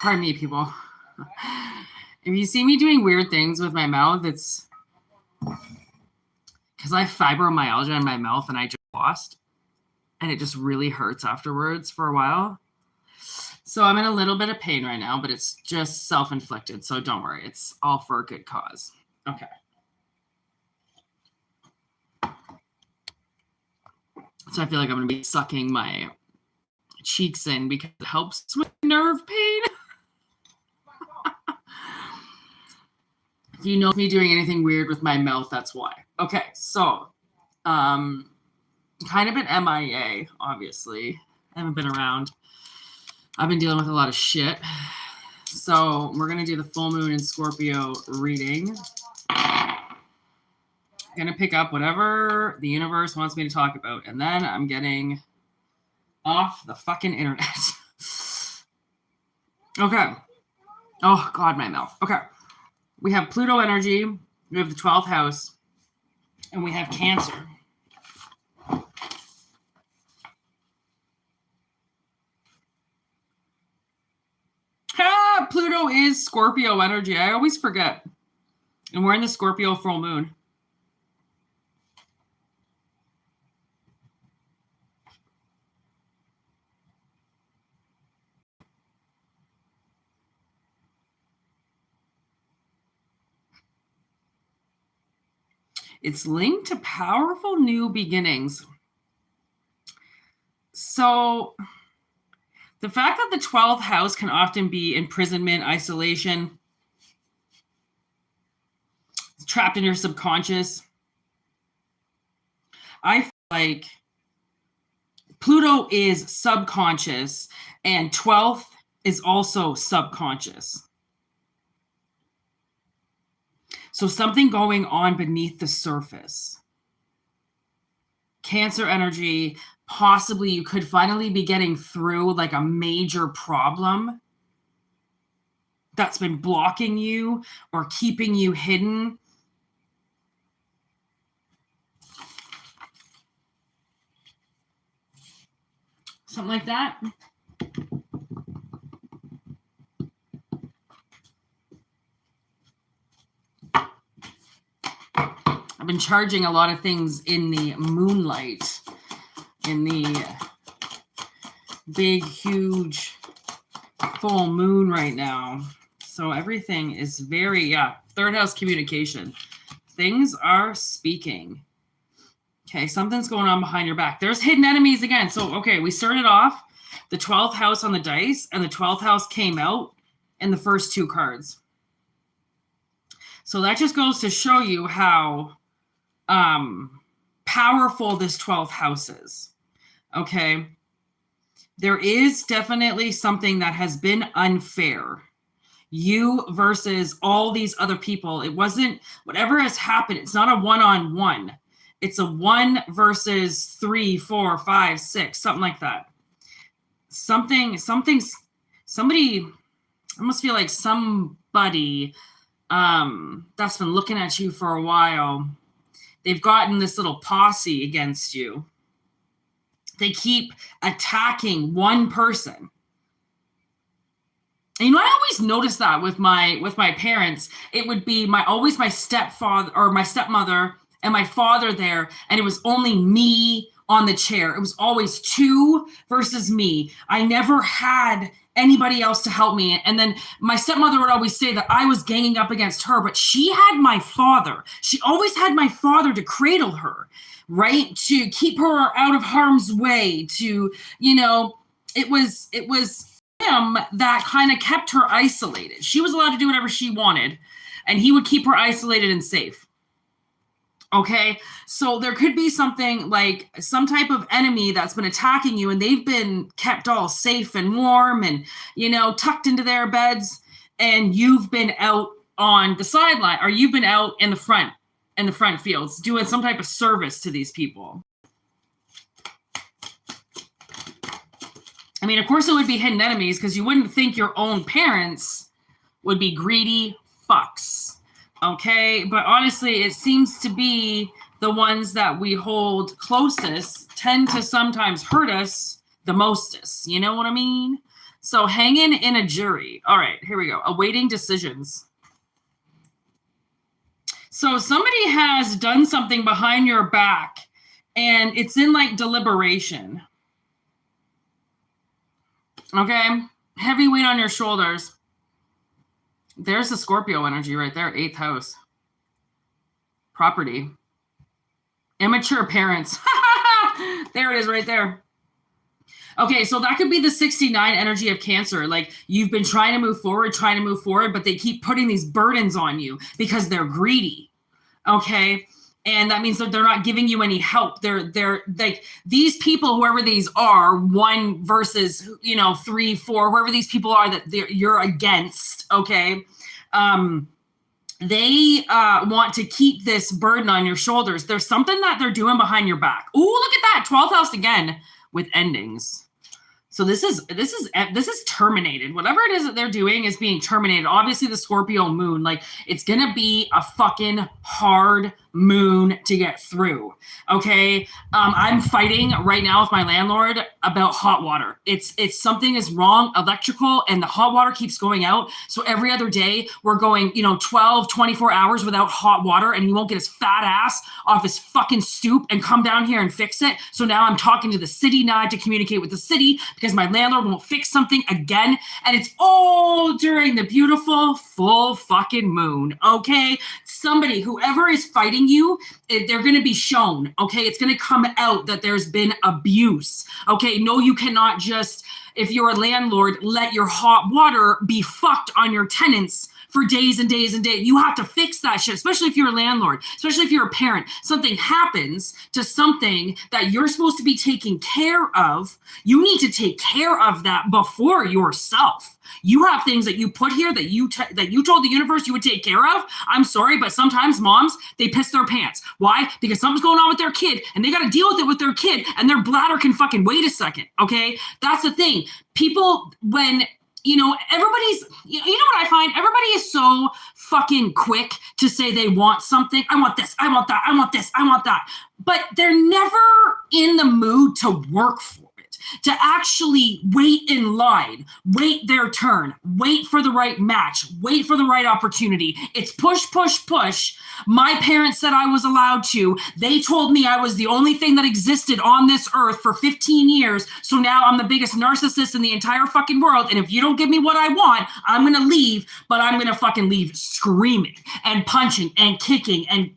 Pardon me, people. If you see me doing weird things with my mouth, it's because I have fibromyalgia in my mouth and I just lost. And it just really hurts afterwards for a while. So I'm in a little bit of pain right now, but it's just self-inflicted. So don't worry. It's all for a good cause. Okay. So I feel like I'm going to be sucking my cheeks in because it helps with nerve pain. If you know me doing anything weird with my mouth, that's why. Okay, so kind of an MIA, obviously. I haven't been around. I've been dealing with a lot of shit. So we're going to do the full moon in Scorpio reading. I'm going to pick up whatever the universe wants me to talk about. And then I'm getting off the fucking internet. Okay. Oh, God, my mouth. Okay. We have Pluto energy. We have the 12th house. And we have Cancer. Pluto is Scorpio energy. I always forget. And we're in the Scorpio full moon. It's linked to powerful new beginnings. So the fact that the 12th house can often be imprisonment, isolation, trapped in your subconscious. I feel like Pluto is subconscious and 12th is also subconscious. So something going on beneath the surface. Cancer energy, possibly you could finally be getting through like a major problem that's been blocking you or keeping you hidden. Something like that. I've been charging a lot of things in the moonlight, in the big, huge full moon right now. So everything is very, third house communication. Things are speaking. Okay, something's going on behind your back. There's hidden enemies again. So, okay, we started off the 12th house on the dice, and the 12th house came out in the first two cards. So that just goes to show you how powerful this 12th house is. Okay. There is definitely something that has been unfair. You versus all these other people. It wasn't whatever has happened. It's not a one-on-one. It's a 1 versus 3, 4, 5, 6, something like that. Somebody, I almost feel like somebody that's been looking at you for a while. They've gotten this little posse against you. They keep attacking one person. And you know, I always notice that with my parents. It would be always my stepfather or my stepmother and my father there, and it was only me on the chair. It was always 2 versus me. I never had anybody else to help me. And then my stepmother would always say that I was ganging up against her, but she had my father. She always had my father to cradle her, right? To keep her out of harm's way, to, you know, it was him that kind of kept her isolated. She was allowed to do whatever she wanted, and he would keep her isolated and safe. Okay, so there could be something like some type of enemy that's been attacking you, and they've been kept all safe and warm and, you know, tucked into their beds, and you've been out on the sideline, or you've been out in the front fields doing some type of service to these people. I mean, of course it would be hidden enemies, because you wouldn't think your own parents would be greedy fucks. Okay, but honestly, it seems to be the ones that we hold closest tend to sometimes hurt us the mostest. You know what I mean? So hanging in a jury. All right, here we go. Awaiting decisions. So somebody has done something behind your back and it's in like deliberation. Okay. Heavy weight on your shoulders. There's the Scorpio energy right there. 8th house. Property. Immature parents. There it is right there. Okay, so that could be the 69 energy of Cancer. Like you've been trying to move forward, but they keep putting these burdens on you because they're greedy. Okay. And that means that they're not giving you any help. They're like these people, whoever these are, 1 versus, 3, 4, whoever these people are that you're against. Okay. They want to keep this burden on your shoulders. There's something that they're doing behind your back. Ooh, look at that. 12th house again with endings. So this is terminated. Whatever it is that they're doing is being terminated. Obviously the Scorpio moon, like it's going to be a fucking hard moon to get through. Okay. I'm fighting right now with my landlord about hot water. It's something is wrong, electrical, and the hot water keeps going out. So every other day we're going, 12, 24 hours without hot water, and he won't get his fat ass off his fucking stoop and come down here and fix it. So now I'm talking to the city now. I have to communicate with the city because my landlord won't fix something again. And it's all during the beautiful full fucking moon. Okay. Somebody, whoever is fighting you, they're going to be shown. Okay. It's going to come out that there's been abuse. Okay. No, you cannot just, if you're a landlord, let your hot water be fucked on your tenants for days and days and days. You have to fix that shit, especially if you're a landlord, especially if you're a parent. Something happens to something that you're supposed to be taking care of. You need to take care of that before yourself. You have things that you put here that you told the universe you would take care of. I'm sorry, but sometimes moms, they piss their pants. Why? Because something's going on with their kid and they got to deal with it with their kid, and their bladder can fucking wait a second. Okay. That's the thing. People, when everybody's, you know what I find? Everybody is so fucking quick to say they want something. I want this. I want that. I want this. I want that. But they're never in the mood to work for it, to actually wait in line, wait their turn, wait for the right match, wait for the right opportunity. It's push, push, push. My parents said I was allowed to. They told me I was the only thing that existed on this earth for 15 years. So now I'm the biggest narcissist in the entire fucking world. And if you don't give me what I want, I'm going to leave, but I'm going to fucking leave screaming and punching and kicking. And,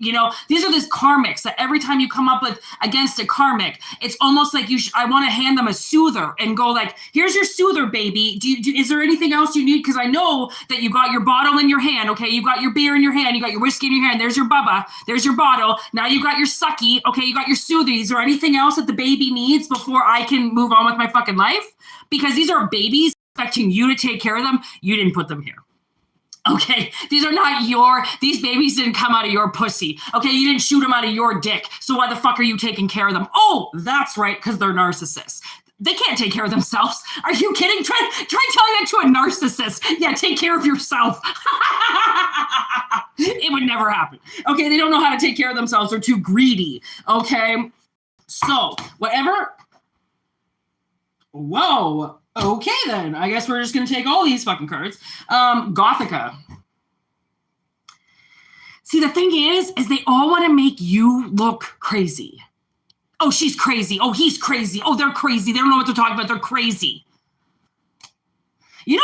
these are these karmics that every time you come up with against a karmic, it's almost like I want to hand them a soother and go like, here's your soother, baby. Is there anything else you need? Because I know that you got your bottle in your hand. Okay. You got your beer in your hand. You got your whiskey in your hand. There's your bubba. There's your bottle. Now you got your sucky. Okay. You got your soother. Is there anything else that the baby needs before I can move on with my fucking life? Because these are babies expecting you to take care of them. You didn't put them here. Okay, these babies didn't come out of your pussy. Okay, you didn't shoot them out of your dick. So why the fuck are you taking care of them? Oh, that's right, because they're narcissists. They can't take care of themselves. Are you kidding? Try telling that to a narcissist. Yeah, take care of yourself. It would never happen. Okay, they don't know how to take care of themselves. They're too greedy. Okay, so whatever. Whoa. Okay, then. I guess we're just going to take all these fucking cards. Gothica. See, the thing is they all want to make you look crazy. Oh, she's crazy. Oh, he's crazy. Oh, they're crazy. They don't know what they're talking about. They're crazy. You know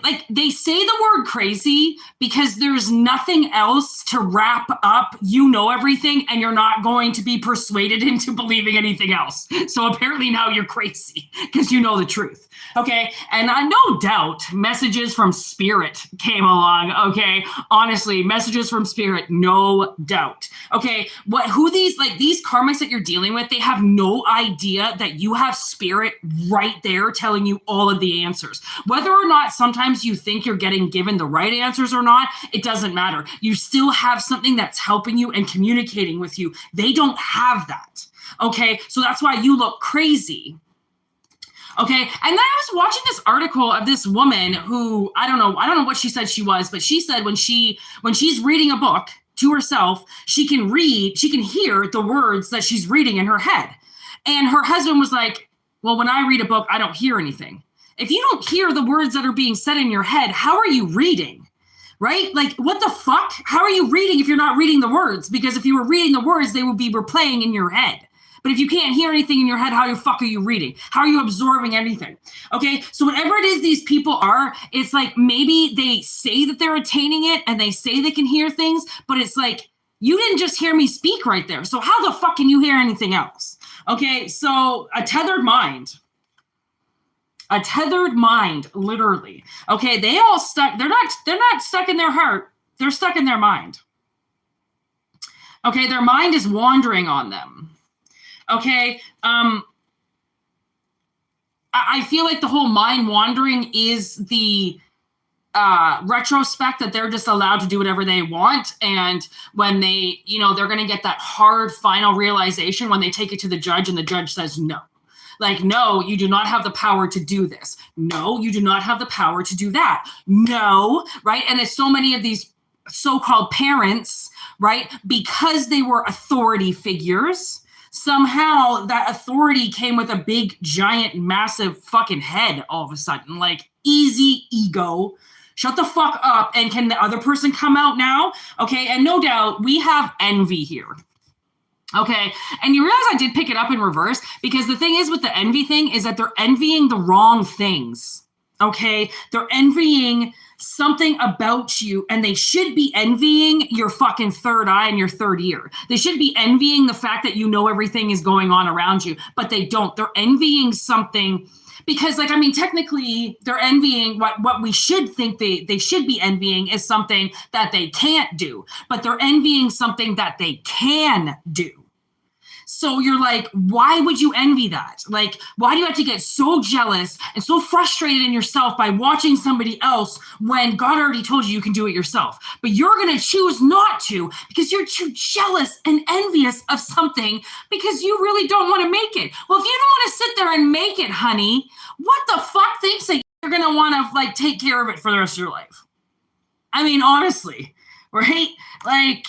what they say the word crazy because there's nothing else to wrap up. You know everything and you're not going to be persuaded into believing anything else. So apparently now you're crazy because you know the truth. Okay. And I no doubt messages from spirit came along. Okay. Honestly, messages from spirit, no doubt. Okay. These karmics that you're dealing with, they have no idea that you have spirit right there telling you all of the answers. Whether or not sometimes you think you're getting given the right answers or not, it doesn't matter. You still have something that's helping you and communicating with you. They don't have that. Okay. So that's why you look crazy. Okay. And then I was watching this article of this woman who, I don't know what she said she was, but she said when she's reading a book to herself, she can hear the words that she's reading in her head. And her husband was like, well, when I read a book, I don't hear anything. If you don't hear the words that are being said in your head, how are you reading? Right? Like, what the fuck? How are you reading if you're not reading the words? Because if you were reading the words, they would be replaying in your head. But if you can't hear anything in your head, how the fuck are you reading? How are you absorbing anything? Okay, so whatever it is these people are, it's like maybe they say that they're attaining it and they say they can hear things, but it's like, you didn't just hear me speak right there. So how the fuck can you hear anything else? Okay, so a tethered mind, literally. Okay, they all stuck. They're not stuck in their heart. They're stuck in their mind. Okay, their mind is wandering on them. Okay, I feel like the whole mind wandering is the retrospect that they're just allowed to do whatever they want. And when they, they're going to get that hard final realization when they take it to the judge and the judge says no. Like, no, you do not have the power to do this. No, you do not have the power to do that. No, right? And there's so many of these so-called parents, right? Because they were authority figures, somehow that authority came with a big, giant, massive fucking head all of a sudden. Like, easy ego. Shut the fuck up. And can the other person come out now? Okay, and no doubt we have envy here. Okay, and you realize I did pick it up in reverse, because the thing is with the envy thing is that they're envying the wrong things. Okay, they're envying something about you, and they should be envying your fucking third eye and your third ear. They should be envying the fact that you know everything is going on around you, but they don't. They're envying something because, like, I mean, technically they're envying what we should think they should be envying is something that they can't do, but they're envying something that they can do. So you're like, why would you envy that? Like, why do you have to get so jealous and so frustrated in yourself by watching somebody else when God already told you can do it yourself? But you're going to choose not to because you're too jealous and envious of something because you really don't want to make it. Well, if you don't want to sit there and make it, honey, what the fuck thinks that you're going to want to, like, take care of it for the rest of your life? I mean, honestly, right? Like,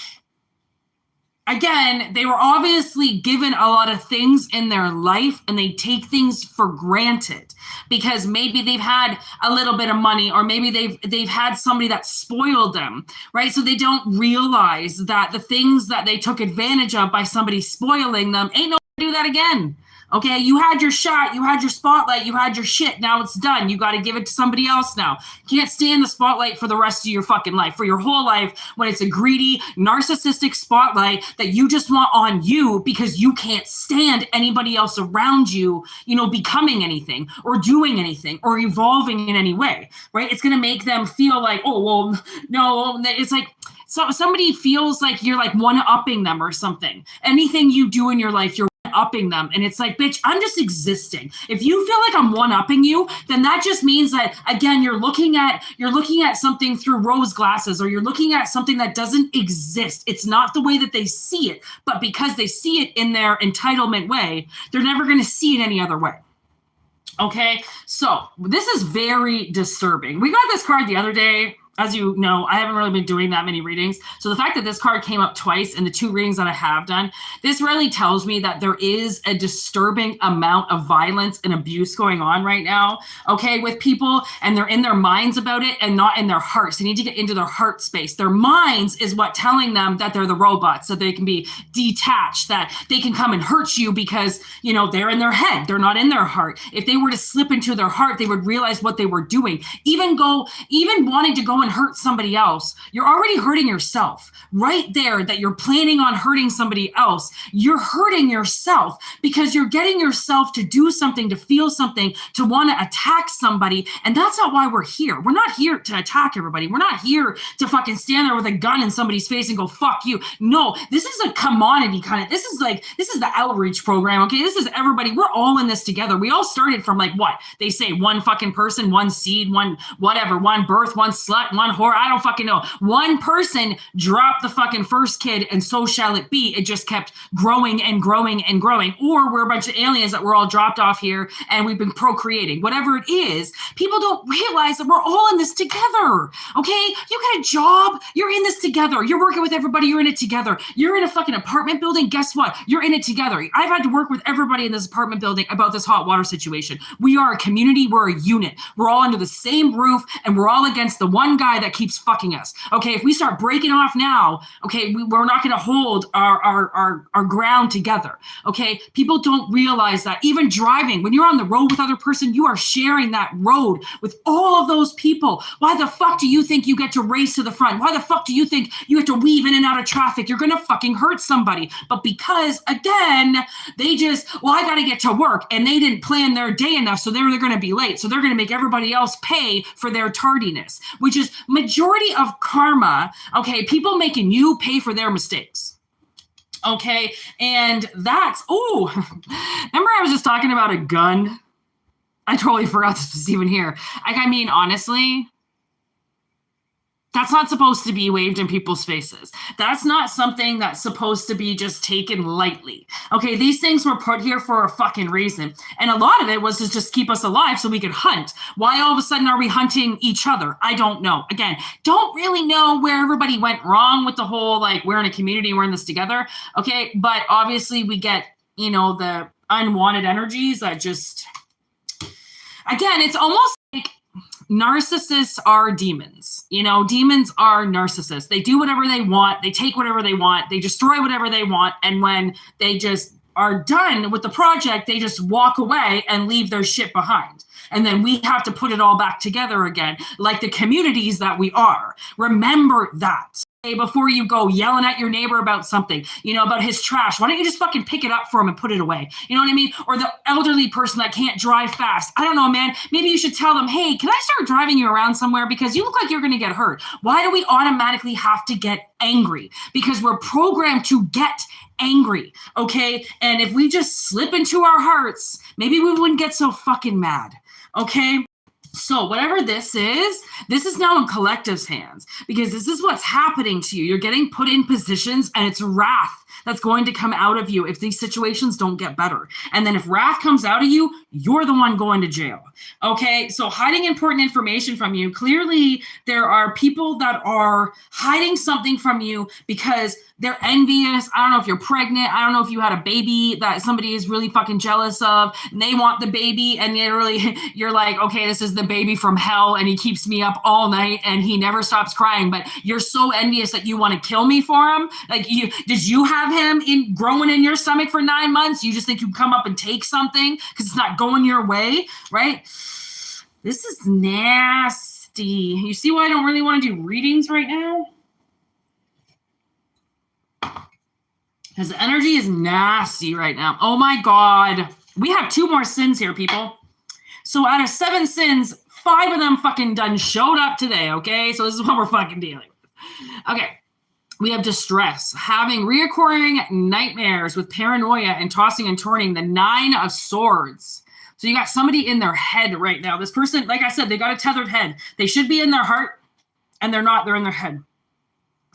again, they were obviously given a lot of things in their life and they take things for granted because maybe they've had a little bit of money or maybe they've had somebody that spoiled them, right? So they don't realize that the things that they took advantage of by somebody spoiling them ain't no do that again. Okay, you had your shot, you had your spotlight, you had your shit, now it's done. You got to give it to somebody else now. You can't stay in the spotlight for the rest of your fucking life, for your whole life, when it's a greedy, narcissistic spotlight that you just want on you because you can't stand anybody else around you, becoming anything or doing anything or evolving in any way, right? It's going to make them feel like, oh, well, no, it's like, so somebody feels like you're like one-upping them or something. Anything you do in your life, you're upping them, and it's like, bitch, I'm just existing. If you feel like I'm one-upping you, then that just means that, again, you're looking at something through rose glasses, or you're looking at something that doesn't exist. It's not the way that they see it, but because they see it in their entitlement way, they're never going to see it any other way. Okay, so this is very disturbing. We got this card the other day. As you know, I haven't really been doing that many readings. So the fact that this card came up twice in the 2 readings that I have done, this really tells me that there is a disturbing amount of violence and abuse going on right now, okay, with people, and they're in their minds about it and not in their hearts. They need to get into their heart space. Their minds is what telling them that they're the robots, that they can be detached, that they can come and hurt you because, they're in their head. They're not in their heart. If they were to slip into their heart, they would realize what they were doing. Even wanting to go and hurt somebody else, you're already hurting yourself right there. That you're planning on hurting somebody else, you're hurting yourself because you're getting yourself to do something, to feel something, to want to attack somebody. And that's not why we're here. We're not here to attack everybody. We're not here to fucking stand there with a gun in somebody's face and go, fuck you. No, this is a commodity kind of, this is the outreach program. Okay, this is everybody. We're all in this together. We all started from, like, what they say, one fucking person, one seed, one whatever, one birth, one slut, one whore, I don't fucking know. One person dropped the fucking first kid, and so shall it be. It just kept growing and growing and growing. Or we're a bunch of aliens that were all dropped off here and we've been procreating. Whatever it is, people don't realize that we're all in this together. Okay? You got a job, you're in this together. You're working with everybody, you're in it together. You're in a fucking apartment building, guess what? You're in it together. I've had to work with everybody in this apartment building about this hot water situation. We are a community, we're a unit. We're all under the same roof, and we're all against the one guy that keeps fucking us. Okay, if we start breaking off now, okay, we're not going to hold our ground together. Okay, people don't realize that even driving, when you're on the road with other person, you are sharing that road with all of those people. Why the fuck do you think you get to race to the front? Why the fuck do you think you have to weave in and out of traffic? You're going to fucking hurt somebody. But because, again, they just, well, I got to get to work, and they didn't plan their day enough, so they're going to be late. So they're going to make everybody else pay for their tardiness, which is majority of karma. Okay, people making you pay for their mistakes. Okay, and that's, oh, remember I was just talking about a gun? I totally forgot this was even here. I mean, honestly, that's not supposed to be waved in people's faces. That's not something that's supposed to be just taken lightly. Okay, these things were put here for a fucking reason. And a lot of it was to just keep us alive so we could hunt. Why all of a sudden are we hunting each other? I don't know. Again, don't really know where everybody went wrong with the whole, like, we're in a community, we're in this together. Okay, but obviously we get, you know, the unwanted energies that just, again, it's almost like narcissists are demons. You know, demons are narcissists. They do whatever they want. They take whatever they want. They destroy whatever they want. And when they just are done with the project, they just walk away and leave their shit behind. And then we have to put it all back together again, like the communities that we are. Remember that. Before you go yelling at your neighbor about something, you know, about his trash, why don't you just fucking pick it up for him and put it away? You know what I mean? Or the elderly person that can't drive fast. I don't know, man. Maybe you should tell them, hey, can I start driving you around somewhere? Because you look like you're going to get hurt. Why do we automatically have to get angry? Because we're programmed to get angry, okay? And if we just slip into our hearts, maybe we wouldn't get so fucking mad, okay? So whatever this is now in collective's hands, because this is what's happening to you. You're getting put in positions, and it's wrath that's going to come out of you if these situations don't get better. And then if wrath comes out of you, you're the one going to jail. Okay, so hiding important information from you. Clearly, there are people that are hiding something from you because they're envious. I don't know if you're pregnant. I don't know if you had a baby that somebody is really fucking jealous of, and they want the baby, and you're like, okay, this is the baby from hell, and he keeps me up all night, and he never stops crying. But you're so envious that you want to kill me for him. Like, did you have him growing in your stomach for 9 months? You just think you can come up and take something because it's not going your way, right? This is nasty. You see why I don't really want to do readings right now? Because the energy is nasty right now. Oh my God. We have 2 more sins here, people. So out of 7 sins, 5 of them fucking done showed up today, okay? So this is what we're fucking dealing with. Okay. We have distress, having reoccurring nightmares with paranoia and tossing and turning, the 9 of Swords. So you got somebody in their head right now. This person, like I said, they got a tethered head. They should be in their heart, and they're not. They're in their head.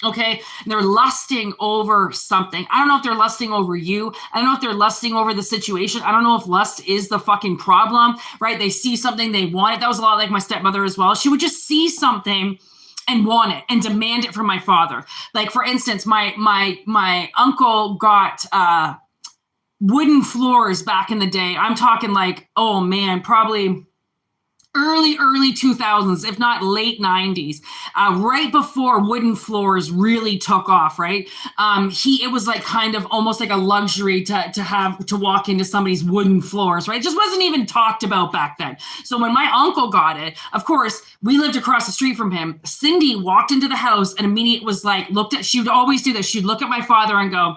Okay, and they're lusting over something. I don't know if they're lusting over you. I don't know if they're lusting over the situation. I don't know if lust is the fucking problem, right? They see something, they want it. That was a lot like my stepmother as well. She would just see something and want it and demand it from my father. Like, for instance, my uncle got wooden floors back in the day. I'm talking like, oh man, probably early 2000s, if not late 90s, right before wooden floors really took off, right? It was like kind of almost like a luxury to walk into somebody's wooden floors, right? It just wasn't even talked about back then. So when my uncle got it, of course, we lived across the street from him. Cindy walked into the house and immediately was like, she would always do this. She'd look at my father and go,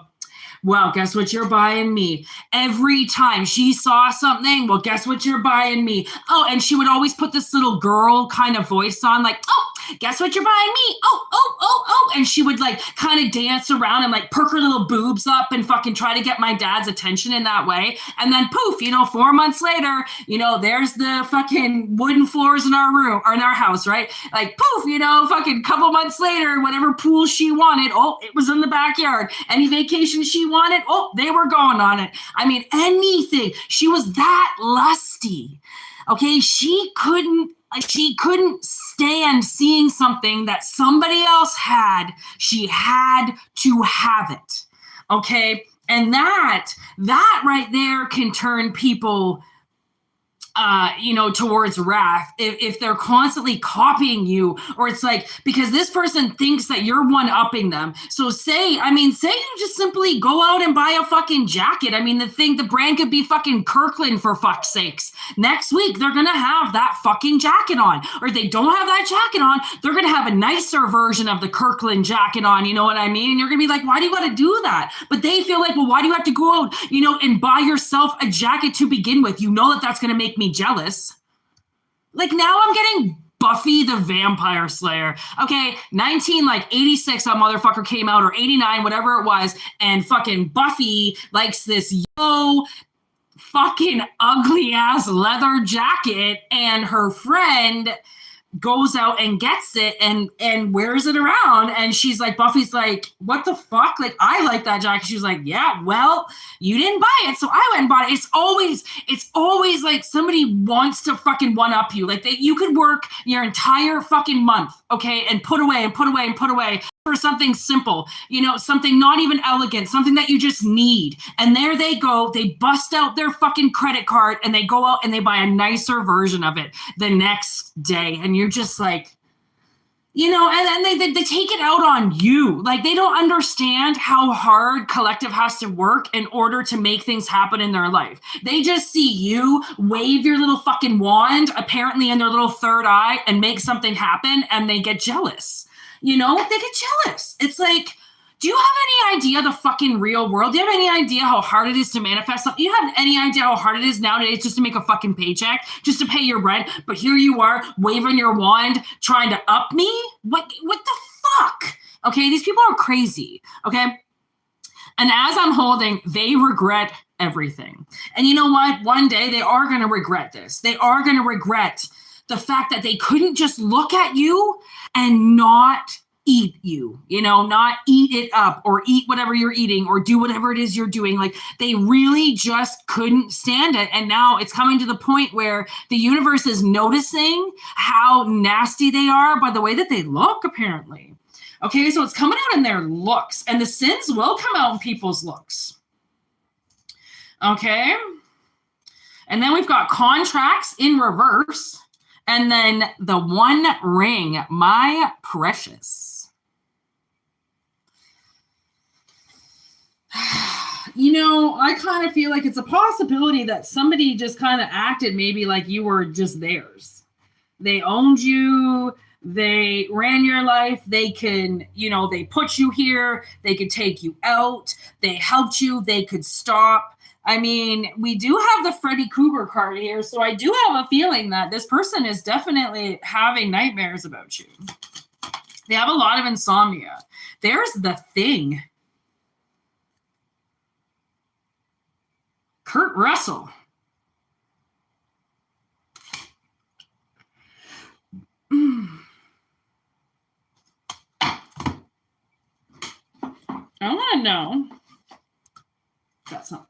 well, guess what you're buying me? Every time she saw something, well, guess what you're buying me? Oh, and she would always put this little girl kind of voice on, like, oh, guess what you're buying me? Oh. And she would like kind of dance around and like perk her little boobs up and fucking try to get my dad's attention in that way. And then poof, 4 months later, there's the fucking wooden floors in our room or in our house, right? Like poof, fucking couple months later, whatever pool she wanted, it was in the backyard. Any vacation she wanted, they were going on it. I mean, anything. She was that lusty. Okay, she couldn't stand seeing something that somebody else had. She had to have it. Okay, and that right there can turn people towards wrath if they're constantly copying you, or it's like, because this person thinks that you're one-upping them. So say you just simply go out and buy a fucking jacket. I mean, the brand could be fucking Kirkland, for fuck's sakes. Next week, they're going to have that fucking jacket on. Or if they don't have that jacket on, they're going to have a nicer version of the Kirkland jacket on. You know what I mean? And you're going to be like, why do you got to do that? But they feel like, well, why do you have to go out, and buy yourself a jacket to begin with? You know that's going to make me jealous. Like, now I'm getting Buffy the Vampire Slayer. Okay, 1986 that motherfucker came out, or 89, whatever it was, and fucking Buffy likes this fucking ugly ass leather jacket, and her friend goes out and gets it and wears it around, and she's like, Buffy's like, what the fuck? Like, I like that jacket. She was like, yeah, well, you didn't buy it, so I went and bought it. It's always like somebody wants to fucking one up you. Like, you could work your entire fucking month, okay, and put away for something simple, something not even elegant, something that you just need. And there they go, they bust out their fucking credit card and they go out and they buy a nicer version of it the next day. And you're just like, and they take it out on you. Like, they don't understand how hard Collective has to work in order to make things happen in their life. They just see you wave your little fucking wand, apparently in their little third eye, and make something happen, and they get jealous. They get jealous. It's like, do you have any idea the fucking real world? Do you have any idea how hard it is to manifest something? Do you have any idea how hard it is nowadays just to make a fucking paycheck, just to pay your rent? But here you are waving your wand, trying to up me? What the fuck? Okay, these people are crazy, okay? And as I'm holding, they regret everything. And you know what? One day they are going to regret this. They are going to regret the fact that they couldn't just look at you and not eat you, not eat it up or eat whatever you're eating or do whatever it is you're doing. Like, they really just couldn't stand it. And now it's coming to the point where the universe is noticing how nasty they are by the way that they look, apparently. Okay, so it's coming out in their looks, and the sins will come out in people's looks. Okay. And then we've got contracts in reverse. And then the One Ring, my precious. I kind of feel like it's a possibility that somebody just kind of acted maybe like you were just theirs. They owned you. They ran your life. They can, they put you here. They could take you out. They helped you. They could stop. I mean, we do have the Freddy Krueger card here, so I do have a feeling that this person is definitely having nightmares about you. They have a lot of insomnia. There's the Thing. Kurt Russell. I want to know. That's not.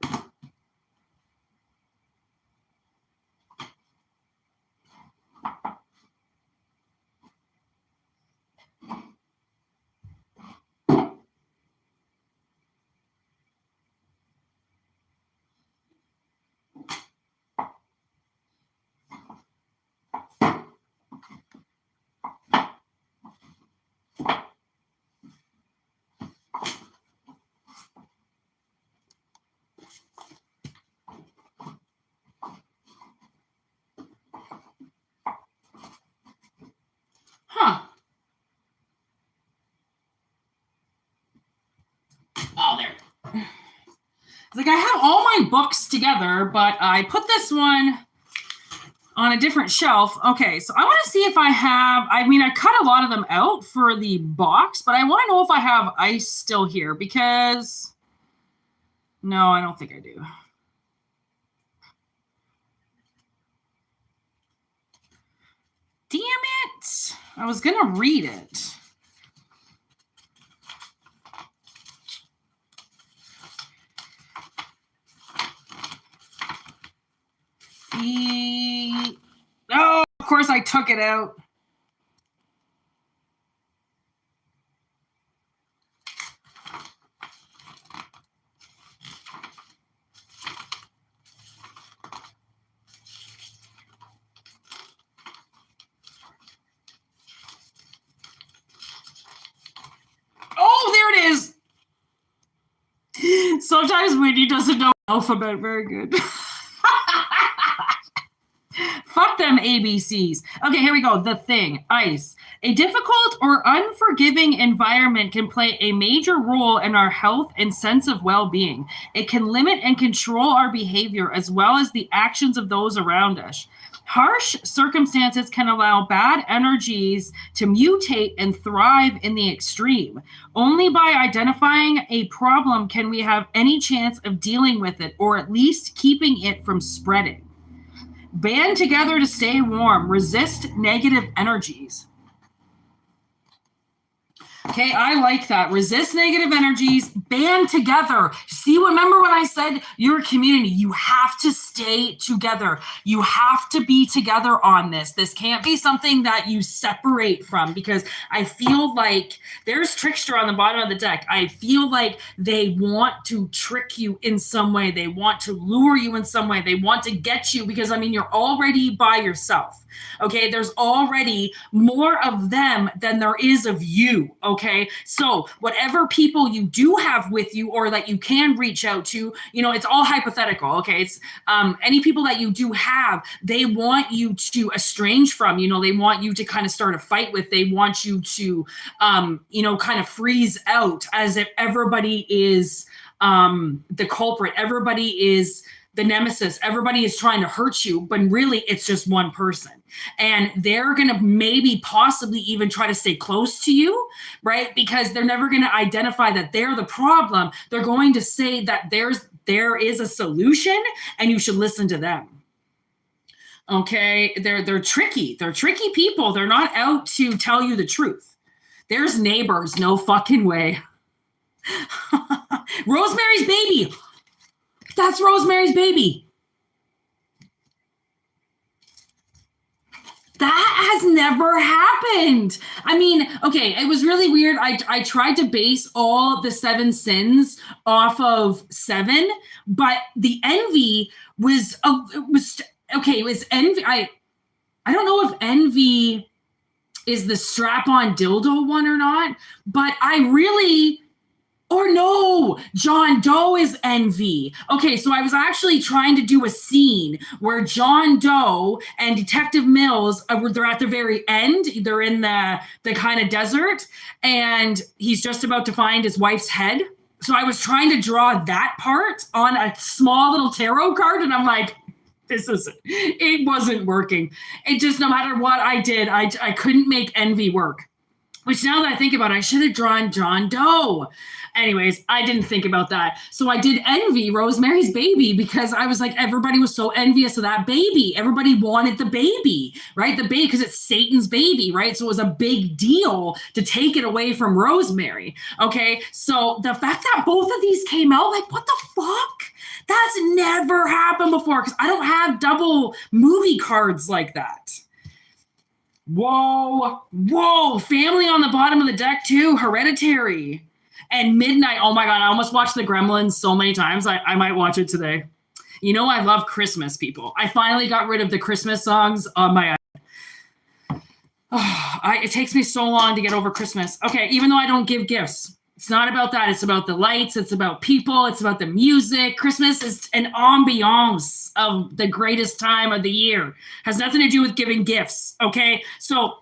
Huh. Oh, there. It's like I have all my books together, but I put this one on a different shelf. Okay, so I want to see if I have, I mean, I cut a lot of them out for the box, but I want to know if I have ice still here because, no, I don't think I do. Damn it. I was going to read it. Oh, of course I took it out. Oh, there it is. Sometimes Whitney doesn't know alphabet very good. Fuck them ABCs. Okay, here we go. The Thing. Ice. A difficult or unforgiving environment can play a major role in our health and sense of well-being. It can limit and control our behavior as well as the actions of those around us. Harsh circumstances can allow bad energies to mutate and thrive in the extreme. Only by identifying a problem can we have any chance of dealing with it, or at least keeping it from spreading. Band together to stay warm. Resist negative energies. Okay, I like that. Resist negative energies. Band together. See, remember when I said you're a community, you have to stay together. You have to be together on this. This can't be something that you separate from, because I feel like there's Trickster on the bottom of the deck. I feel like they want to trick you in some way. They want to lure you in some way. They want to get you because, I mean, you're already by yourself. Okay, there's already more of them than there is of you. Okay, so whatever people you do have with you or that you can reach out to, you know, it's all hypothetical. Okay, it's any people that you do have, they want you to estrange from, you know, they want you to kind of start a fight with, they want you to, you know, kind of freeze out as if everybody is the culprit, everybody is the nemesis, everybody is trying to hurt you, but really it's just one person. And they're going to maybe possibly even try to stay close to you, right? Because they're never going to identify that they're the problem. They're going to say that there is a solution and you should listen to them. Okay, they're tricky. They're tricky people. They're not out to tell you the truth. There's Neighbors, no fucking way. Rosemary's Baby. That's Rosemary's Baby. That has never happened. I mean, okay, it was really weird. I tried to base all the 7 sins off of 7, but the envy was okay. It was envy. I don't know if envy is the strap-on dildo one or not, but I really. Or no, John Doe is envy. Okay, so I was actually trying to do a scene where John Doe and Detective Mills, they're at the very end. They're in the kind of desert, and he's just about to find his wife's head. So I was trying to draw that part on a small little tarot card, and I'm like, it wasn't working. It just, no matter what I did, I couldn't make envy work. Which now that I think about it, I should have drawn John Doe. Anyways, I didn't think about that. So I did envy Rosemary's Baby because I was like, everybody was so envious of that baby. Everybody wanted the baby, right? The baby, because it's Satan's baby, right? So it was a big deal to take it away from Rosemary. Okay, so the fact that both of these came out, like, what the fuck? That's never happened before because I don't have double movie cards like that. Whoa, Family on the bottom of the deck too, Hereditary, and Midnight. Oh my God, I almost watched The Gremlins so many times. I might watch it today. You know, I love Christmas, people. I finally got rid of the Christmas songs on my it takes me so long to get over Christmas. Okay, even though I don't give gifts. It's not about that. It's about the lights. It's about people. It's about the music. Christmas is an ambiance of the greatest time of the year. Has nothing to do with giving gifts, okay? So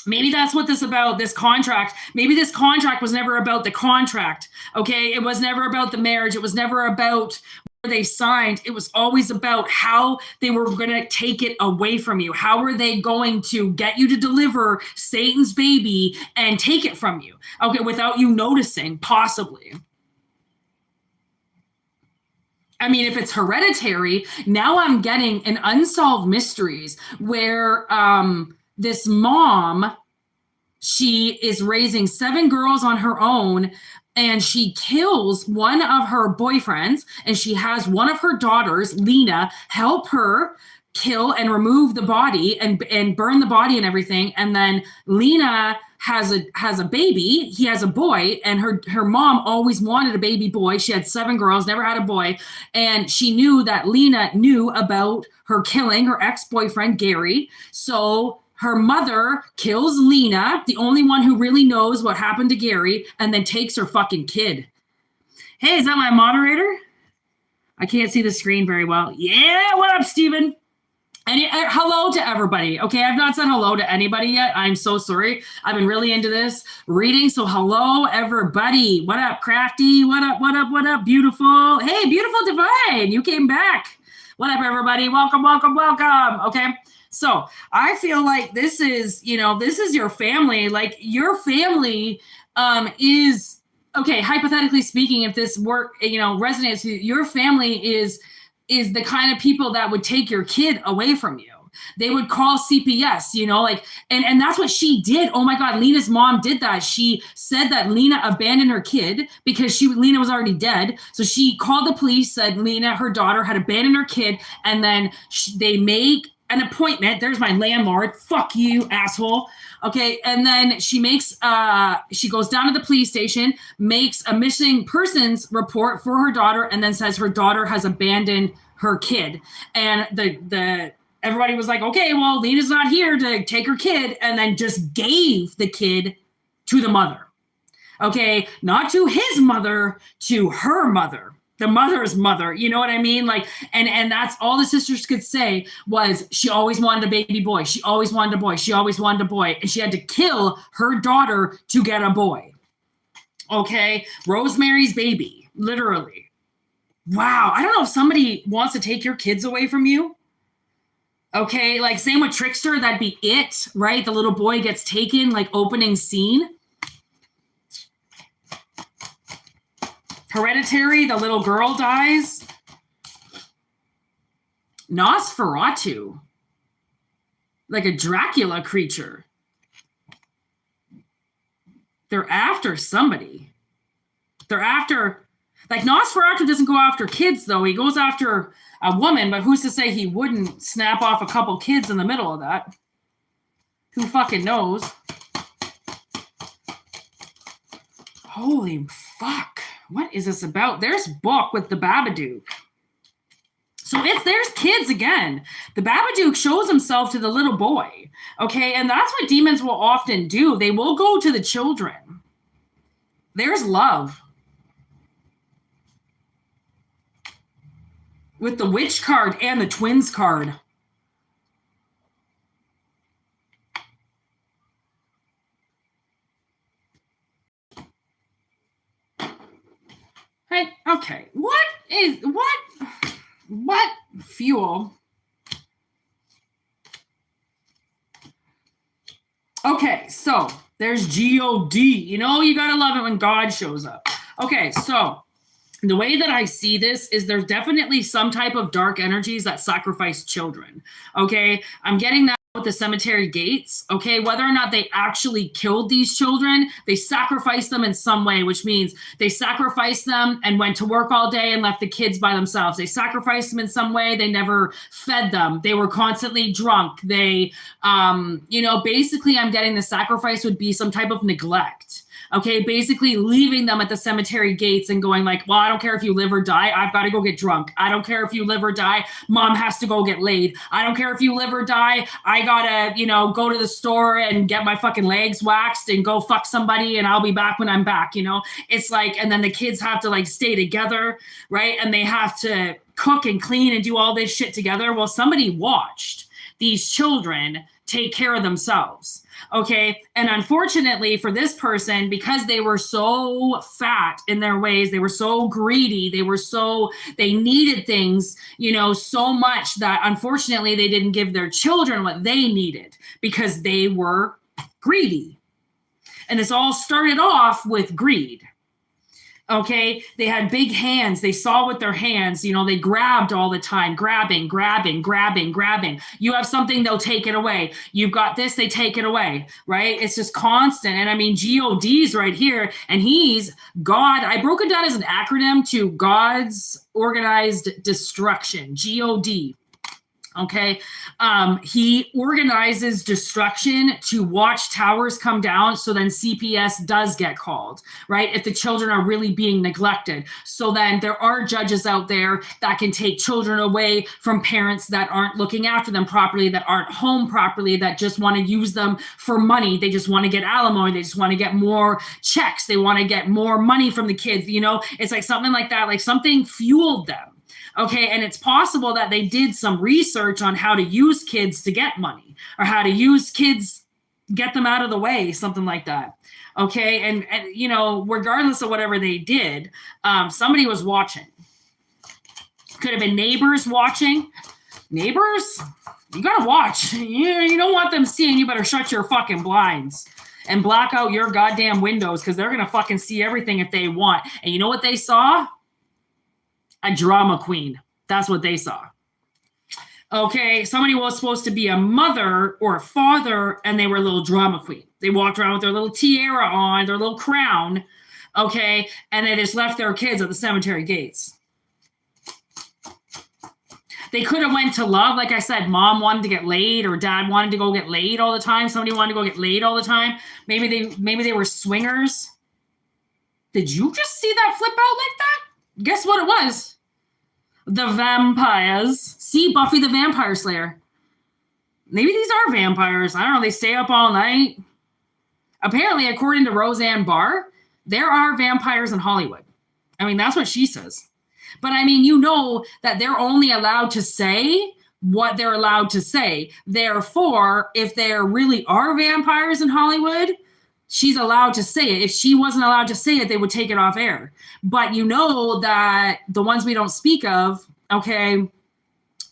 maybe that's what this about, this contract. Maybe this contract was never about the contract, okay? It was never about the marriage. It was never about they signed, it was always about how they were going to take it away from you. How are they going to get you to deliver Satan's baby and take it from you? Okay, without you noticing, possibly. I mean, if it's hereditary, now I'm getting an Unsolved Mysteries where this mom, she is raising 7 girls on her own, and she kills one of her boyfriends, and she has one of her daughters, Lena, help her kill and remove the body and burn the body and everything. And then Lena has a baby. He has a boy, and her mom always wanted a baby boy. She had 7 girls, never had a boy. And she knew that Lena knew about her killing her ex-boyfriend, Gary. So her mother kills Lena, the only one who really knows what happened to Gary, and then takes her fucking kid. Hey, is that my moderator? I can't see the screen very well. Yeah, what up, Steven? And hello to everybody. Okay, I've not said hello to anybody yet. I'm so sorry. I've been really into this reading. So hello, everybody. What up, Crafty? What up, what up, what up, beautiful? Hey, beautiful Divine, you came back. What up, everybody? Welcome, welcome, welcome. Okay. So I feel like this is, this is your family. Like your family is, okay, hypothetically speaking, if this work, resonates, your family is the kind of people that would take your kid away from you. They would call CPS, and that's what she did. Oh my God, Lena's mom did that. She said that Lena abandoned her kid because Lena was already dead. So she called the police, said Lena, her daughter, had abandoned her kid, and then they make an appointment. There's my landlord. Fuck you, asshole. Okay. And then she she goes down to the police station, makes a missing persons report for her daughter, and then says her daughter has abandoned her kid. And everybody was like, okay, well, Lena's not here to take her kid, and then just gave the kid to the mother. Okay. Not to his mother, to her mother. The mother's mother, you know what I mean? Like, and that's all the sisters could say was she always wanted a baby boy. She always wanted a boy. She always wanted a boy. And she had to kill her daughter to get a boy. Okay. Rosemary's Baby, literally. Wow. I don't know if somebody wants to take your kids away from you. Okay. Like same with Trickster, that'd be it, right? The little boy gets taken, like opening scene. Hereditary, the little girl dies. Nosferatu, like a Dracula creature. They're after somebody. They're after, like Nosferatu doesn't go after kids though. He goes after a woman, but who's to say he wouldn't snap off a couple kids in the middle of that? Who fucking knows? Holy fuck. What is this about? There's book with the Babadook. So there's kids again. The Babadook shows himself to the little boy. Okay. And that's what demons will often do. They will go to the children. There's love. With the witch card and the twins card. Right? Okay. What fuel? Okay, so there's God. You gotta love it when God shows up. Okay, so the way that I see this is there's definitely some type of dark energies that sacrifice children. Okay, I'm getting that with the cemetery gates. Okay, whether or not they actually killed these children, they sacrificed them in some way, which means they sacrificed them and went to work all day and left the kids by themselves. They sacrificed them in some way. They never fed them. They were constantly drunk. They, basically I'm getting the sacrifice would be some type of neglect. Okay, basically leaving them at the cemetery gates and going like, well, I don't care if you live or die. I've got to go get drunk. I don't care if you live or die. Mom has to go get laid. I don't care if you live or die. I got to, go to the store and get my fucking legs waxed and go fuck somebody and I'll be back when I'm back, It's like, and then the kids have to like stay together, right? And they have to cook and clean and do all this shit together. Well, somebody watched these children take care of themselves. Okay. And unfortunately for this person, because they were so fat in their ways, they were so greedy, they needed things, so much that unfortunately they didn't give their children what they needed because they were greedy. And this all started off with greed. Okay, they had big hands. They saw with their hands, they grabbed all the time, grabbing. You have something, they'll take it away. You've got this, they take it away, right? It's just constant. And I mean, GOD's right here, and he's God. I broke it down as an acronym to God's Organized Destruction, GOD. Okay. He organizes destruction to watch towers come down. So then CPS does get called, right? If the children are really being neglected. So then there are judges out there that can take children away from parents that aren't looking after them properly, that aren't home properly, that just want to use them for money. They just want to get alimony. They just want to get more checks. They want to get more money from the kids. It's like something like that, like something fueled them. Okay, and it's possible that they did some research on how to use kids to get money or how to use kids, get them out of the way, something like that. Okay, and regardless of whatever they did, somebody was watching. Could have been neighbors watching. Neighbors, you gotta watch. You don't want them seeing. You better shut your fucking blinds and black out your goddamn windows because they're gonna fucking see everything if they want. And you know what they saw? A drama queen. That's what they saw. Okay, somebody was supposed to be a mother or a father, and they were a little drama queen. They walked around with their little tiara on, their little crown, okay, and they just left their kids at the cemetery gates. They could have went to love. Like I said, mom wanted to get laid or dad wanted to go get laid all the time. Somebody wanted to go get laid all the time. Maybe they were swingers. Did you just see that flip out like that? Guess what it was? The vampires. See, Buffy the Vampire Slayer. Maybe these are vampires. I don't know. They stay up all night. Apparently, according to Roseanne Barr, there are vampires in Hollywood. I mean, that's what she says. But I mean, that they're only allowed to say what they're allowed to say. Therefore, if there really are vampires in Hollywood, she's allowed to say it. If she wasn't allowed to say it, they would take it off air. But that the ones we don't speak of, okay,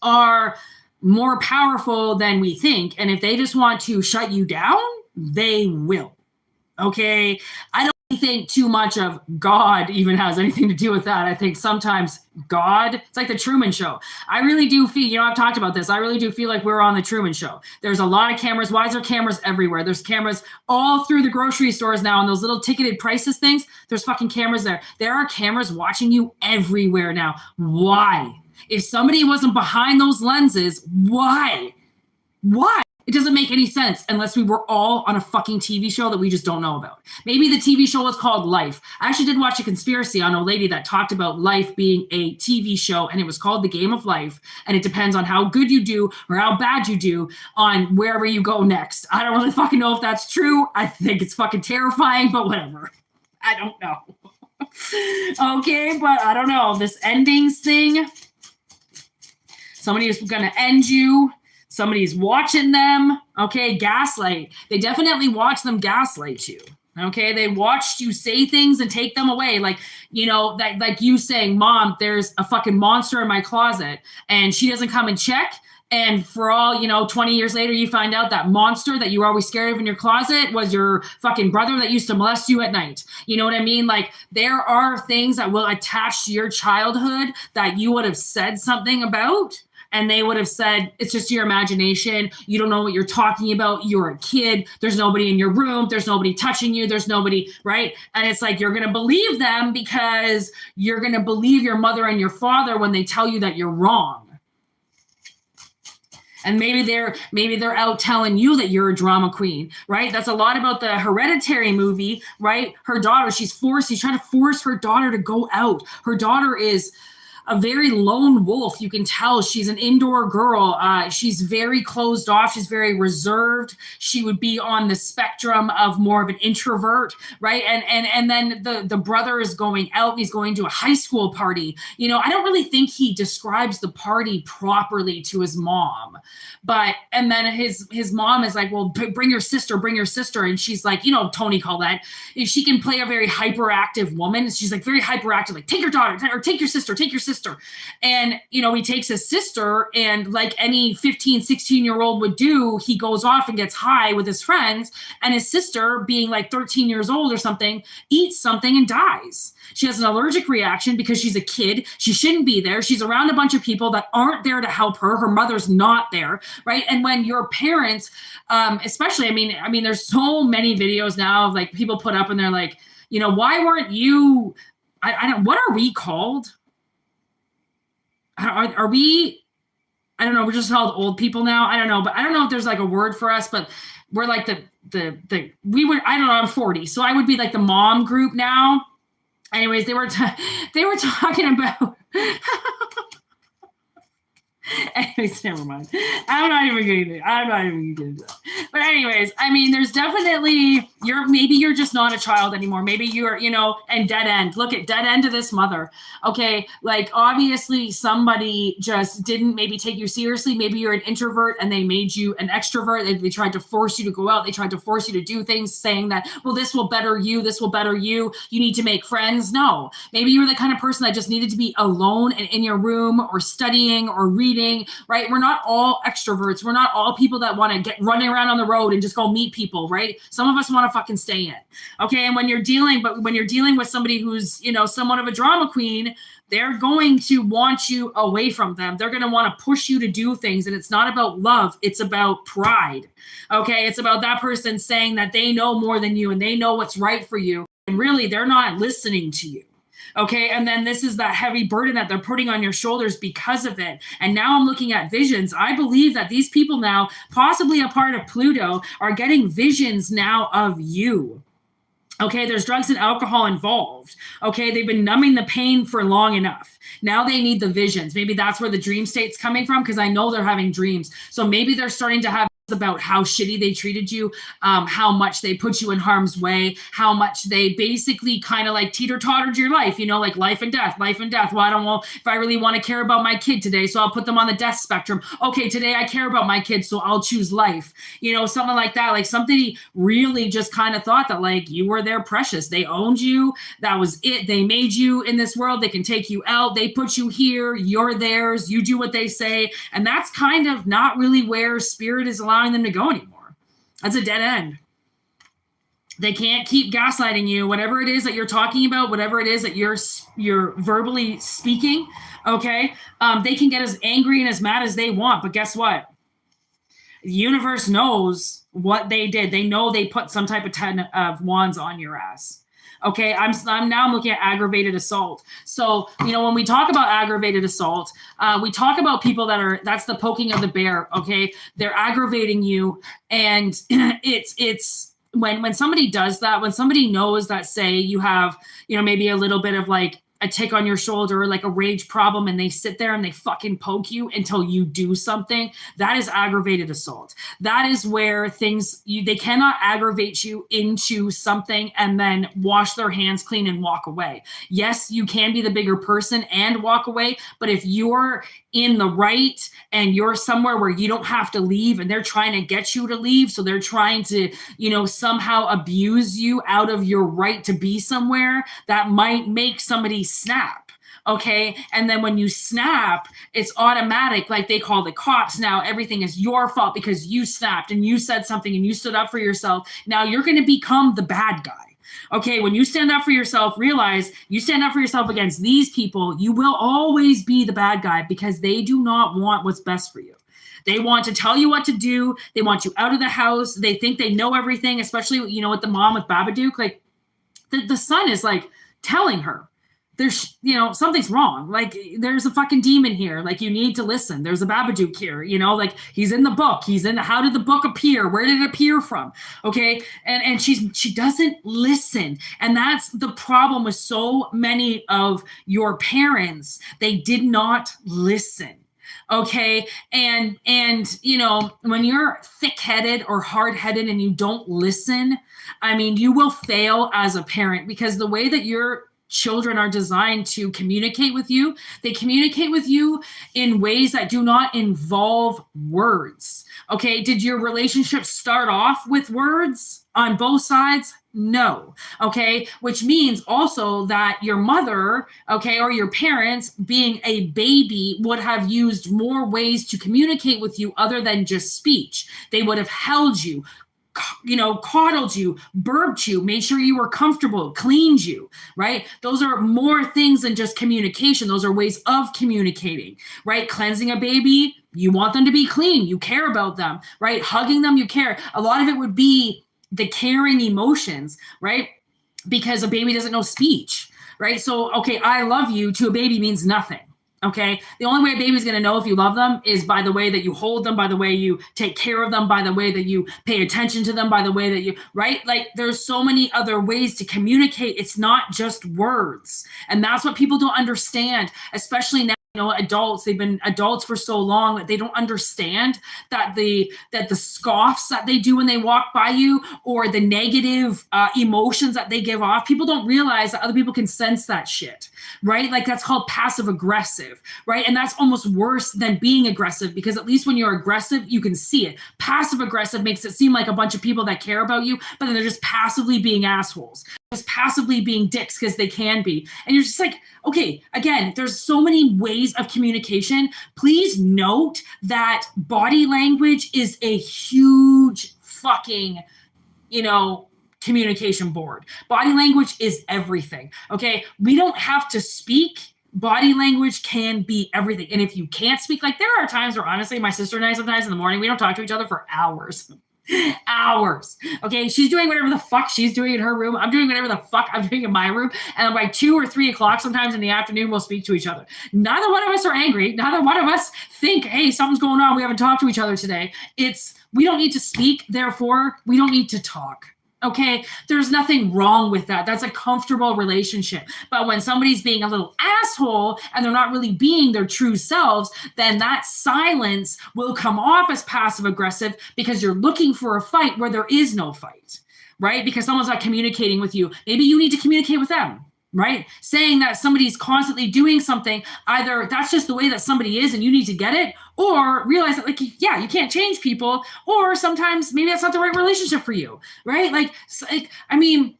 are more powerful than we think. And if they just want to shut you down, they will. Okay? I don't think too much of God even has anything to do with that. I think sometimes God, it's like the Truman Show. I really do feel, I've talked about this. I really do feel like we're on the Truman Show. There's a lot of cameras. Why is there cameras everywhere? There's cameras all through the grocery stores now, and those little ticketed prices things. There's fucking cameras there. There are cameras watching you everywhere now. Why? If somebody wasn't behind those lenses, why? Why? It doesn't make any sense unless we were all on a fucking TV show that we just don't know about. Maybe the TV show was called Life. I actually did watch a conspiracy on a lady that talked about Life being a TV show, and it was called The Game of Life. And it depends on how good you do or how bad you do on wherever you go next. I don't really fucking know if that's true. I think it's fucking terrifying, but whatever. I don't know. Okay, but I don't know. This endings thing, somebody is going to end you. Somebody's watching them. Okay, gaslight. They definitely watch them gaslight you. Okay, they watched you say things and take them away. Like, like you saying, Mom, there's a fucking monster in my closet, and she doesn't come and check. And for all, 20 years later, you find out that monster that you were always scared of in your closet was your fucking brother that used to molest you at night. You know what I mean? Like, there are things that will attach to your childhood that you would have said something about. And they would have said, it's just your imagination. You don't know what you're talking about. You're a kid. There's nobody in your room. There's nobody touching you. There's nobody, right? And it's like, you're going to believe them because you're going to believe your mother and your father when they tell you that you're wrong. And maybe they're out telling you that you're a drama queen, right? That's a lot about the Hereditary movie, right? Her daughter, she's trying to force her daughter to go out. Her daughter is, a very lone wolf. You can tell she's an indoor girl. She's very closed off. She's very reserved. She would be on the spectrum of more of an introvert, right? And then the brother is going out and he's going to a high school party. You know, I don't really think he describes the party properly to his mom, and then his mom is like, well, bring your sister. And she's like, you know, Tony Collette, she can play a very hyperactive woman. She's like very hyperactive, like take your daughter or take your sister. And, you know, he takes his sister and like any 15, 16-year-old would do, he goes off and gets high with his friends, and his sister, being like 13 years old or something, eats something and dies. She has an allergic reaction because she's a kid. She shouldn't be there. She's around a bunch of people that aren't there to help her. Her mother's not there, right? And when your parents, especially, I mean, there's so many videos now of like people put up and they're like, you know, why weren't you, I don't, what are we called? Are we, I don't know, we're just called old people now. I don't know, but I don't know if there's like a word for us, but we're like we were, I don't know, I'm 40. So I would be like the mom group now. Anyways, they were talking about, anyways, never mind. I'm not even going to get into that. But anyways, I mean, there's definitely, maybe you're just not a child anymore. Maybe you're, you know, and dead end. Look at dead end to this mother. Okay. Like obviously somebody just didn't maybe take you seriously. Maybe you're an introvert and they made you an extrovert. They tried to force you to go out. They tried to force you to do things saying that, well, this will better you. This will better you. You need to make friends. No, maybe you were the kind of person that just needed to be alone and in your room or studying or reading, right? We're not all extroverts. We're not all people that want to get running around on the road and just go meet people, right? Some of us want to fucking stay in. Okay. And when you're dealing with somebody who's, you know, somewhat of a drama queen, they're going to want you away from them. They're going to want to push you to do things. And it's not about love. It's about pride. Okay. It's about that person saying that they know more than you and they know what's right for you. And really, they're not listening to you. Okay. And then this is that heavy burden that they're putting on your shoulders because of it. And now I'm looking at visions. I believe that these people now, possibly a part of Pluto, are getting visions now of you. Okay, there's drugs and alcohol involved. Okay, they've been numbing the pain for long enough. Now they need the visions. Maybe that's where the dream state's coming from, because I know they're having dreams. So maybe they're starting to have about how shitty they treated you, how much they put you in harm's way, how much they basically kind of like teeter-tottered your life, you know, like life and death. Well, I don't know if I really want to care about my kid today, so I'll put them on the death spectrum. Okay, today I care about my kid, so I'll choose life. You know, something like that. Like somebody really just kind of thought that like you were their precious. They owned you. That was it. They made you in this world. They can take you out. They put you here. You're theirs. You do what they say. And that's kind of not really where spirit is allowing them to go anymore. That's a dead end. They can't keep gaslighting you. Whatever it is that you're talking about, whatever it is that you're verbally speaking, okay, they can get as angry and as mad as they want. But guess what? The universe knows what they did. They know they put some type of 10 of wands on your ass. Okay, I'm looking at aggravated assault. So, you know, when we talk about aggravated assault, we talk about people that's the poking of the bear. Okay, they're aggravating you, and it's when somebody does that, when somebody knows that, say you have, you know, maybe a little bit of like a tick on your shoulder or like a rage problem, and they sit there and they fucking poke you until you do something, that is aggravated assault. That is where they cannot aggravate you into something and then wash their hands clean and walk away. Yes, you can be the bigger person and walk away, but if you're in the right and you're somewhere where you don't have to leave and they're trying to get you to leave, so they're trying to, you know, somehow abuse you out of your right to be somewhere, that might make somebody snap. Okay. And then when you snap, it's automatic. Like they call the cops. Now everything is your fault because you snapped and you said something and you stood up for yourself. Now you're going to become the bad guy. Okay, when you stand up for yourself, realize you stand up for yourself against these people, you will always be the bad guy because they do not want what's best for you. They want to tell you what to do. They want you out of the house. They think they know everything, especially, you know, with the mom with Babadook. Like the son is like telling her, there's, something's wrong. Like, there's a fucking demon here. Like, you need to listen. There's a Babadook here, like he's in the book. How did the book appear? Where did it appear from? Okay. And she doesn't listen. And that's the problem with so many of your parents. They did not listen. Okay. And when you're thick-headed or hard-headed and you don't listen, I mean, you will fail as a parent, because the way that your children are designed to communicate with you, they communicate with you in ways that do not involve words. Okay. Did your relationship start off with words on both sides? No. Okay. Which means also that your mother, okay, or your parents, being a baby, would have used more ways to communicate with you other than just speech. They would have held you, coddled you, burped you, made sure you were comfortable, cleaned you, right? Those are more things than just communication. Those are ways of communicating, right? Cleansing a baby, you want them to be clean. You care about them, right? Hugging them, you care. A lot of it would be the caring emotions, right? Because a baby doesn't know speech, right? So, okay, I love you to a baby means nothing. Okay. The only way a baby's going to know if you love them is by the way that you hold them, by the way you take care of them, by the way that you pay attention to them, by the way that you, right? Like, there's so many other ways to communicate. It's not just words. And that's what people don't understand, especially now. Adults, they've been adults for so long that they don't understand that the scoffs that they do when they walk by you, or the negative emotions that they give off, people don't realize that other people can sense that shit, right? Like, that's called passive aggressive, right? And that's almost worse than being aggressive, because at least when you're aggressive, you can see it. Passive aggressive makes it seem like a bunch of people that care about you, but then they're just passively being assholes, just passively being dicks because they can be. And you're just like, okay, again, there's so many ways of communication. Please note that body language is a huge fucking, communication board. Body language is everything. Okay. We don't have to speak. Body language can be everything. And if you can't speak, like, there are times where, honestly, my sister and I, sometimes in the morning, we don't talk to each other for hours. Hours. Okay. She's doing whatever the fuck she's doing in her room. I'm doing whatever the fuck I'm doing in my room. And by 2 or 3 o'clock, sometimes in the afternoon, we'll speak to each other. Neither one of us are angry. Neither one of us think, hey, something's going on. We haven't talked to each other today. We don't need to speak. Therefore, we don't need to talk. Okay. There's nothing wrong with that. That's a comfortable relationship. But when somebody's being a little asshole and they're not really being their true selves, then that silence will come off as passive aggressive, because you're looking for a fight where there is no fight, right? Because someone's not communicating with you. Maybe you need to communicate with them. Right? Saying that somebody's constantly doing something, either that's just the way that somebody is and you need to get it, or realize that, like, yeah, you can't change people, or sometimes maybe that's not the right relationship for you, right? Like, I mean,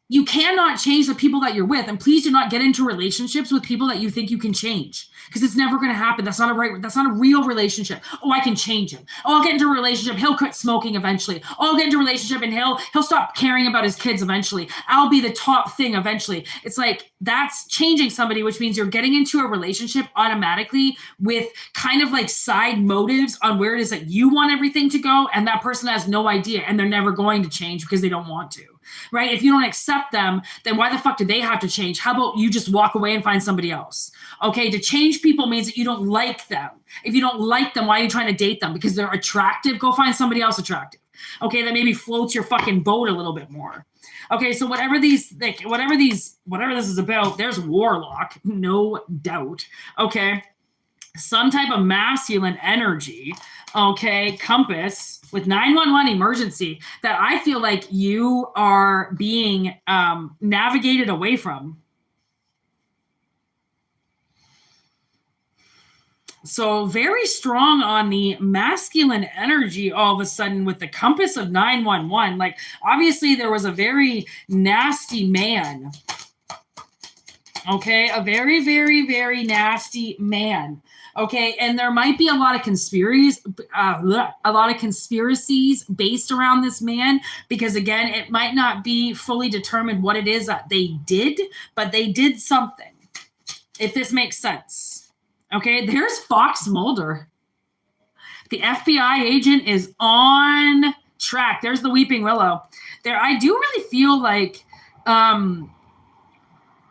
you cannot change the people that you're with, and please do not get into relationships with people that you think you can change, because it's never going to happen. That's not a real relationship. Oh, I can change him. Oh, I'll get into a relationship. He'll quit smoking eventually. Oh, I'll get into a relationship and he'll stop caring about his kids eventually. I'll be the top thing eventually. It's like, that's changing somebody, which means you're getting into a relationship automatically with kind of like side motives on where it is that you want everything to go, and that person has no idea, and they're never going to change because they don't want to. Right? If you don't accept them, then why the fuck do they have to change? How about you just walk away and find somebody else? Okay. To change people means that you don't like them. If you don't like them, why are you trying to date them? Because they're attractive? Go find somebody else attractive. Okay. That maybe floats your fucking boat a little bit more. Okay. So whatever this is about, there's warlock, no doubt. Okay. Some type of masculine energy. Okay. Compass with 911 emergency that I feel like you are being navigated away from. So very strong on the masculine energy all of a sudden with the compass of 911. Like, obviously there was a very nasty man. Okay. A very, very, very nasty man. Okay, and there might be a lot of conspiracies based around this man, because again, it might not be fully determined what it is that they did, but they did something. If this makes sense. Okay, there's Fox Mulder. The FBI agent is on track. There's the Weeping Willow. There, I do really feel like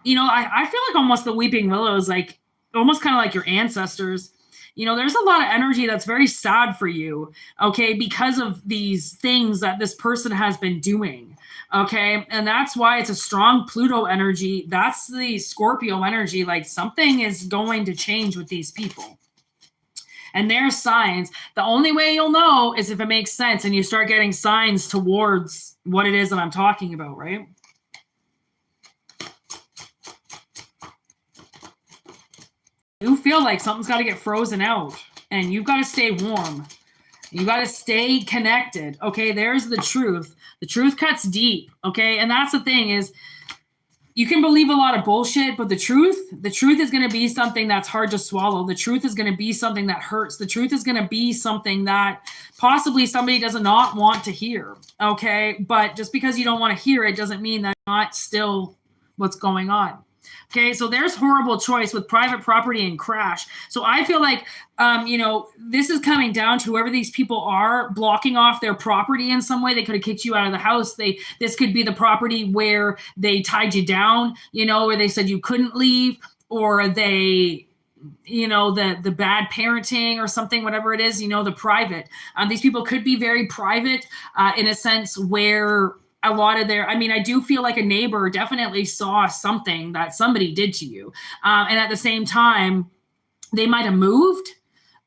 I feel like almost the weeping willows, like almost kind of like your ancestors. There's a lot of energy that's very sad for you, okay, because of these things that this person has been doing, okay? And that's why it's a strong Pluto energy. That's the Scorpio energy. Like something is going to change with these people. And there's signs. The only way you'll know is if it makes sense and you start getting signs towards what it is that I'm talking about, right? You feel like something's got to get frozen out and you've got to stay warm. You got to stay connected. Okay, there's the truth. The truth cuts deep. Okay, and that's the thing is you can believe a lot of bullshit, but the truth is going to be something that's hard to swallow. The truth is going to be something that hurts. The truth is going to be something that possibly somebody does not want to hear. Okay, but just because you don't want to hear it doesn't mean that's not still what's going on. Okay, so there's horrible choice with private property and crash. So I feel like, this is coming down to whoever these people are blocking off their property in some way. They could have kicked you out of the house. This could be the property where they tied you down, where they said you couldn't leave, or they, the bad parenting or something, whatever it is, the private. These people could be very private in a sense where a lot of I do feel like a neighbor definitely saw something that somebody did to you. And at the same time, they might have moved.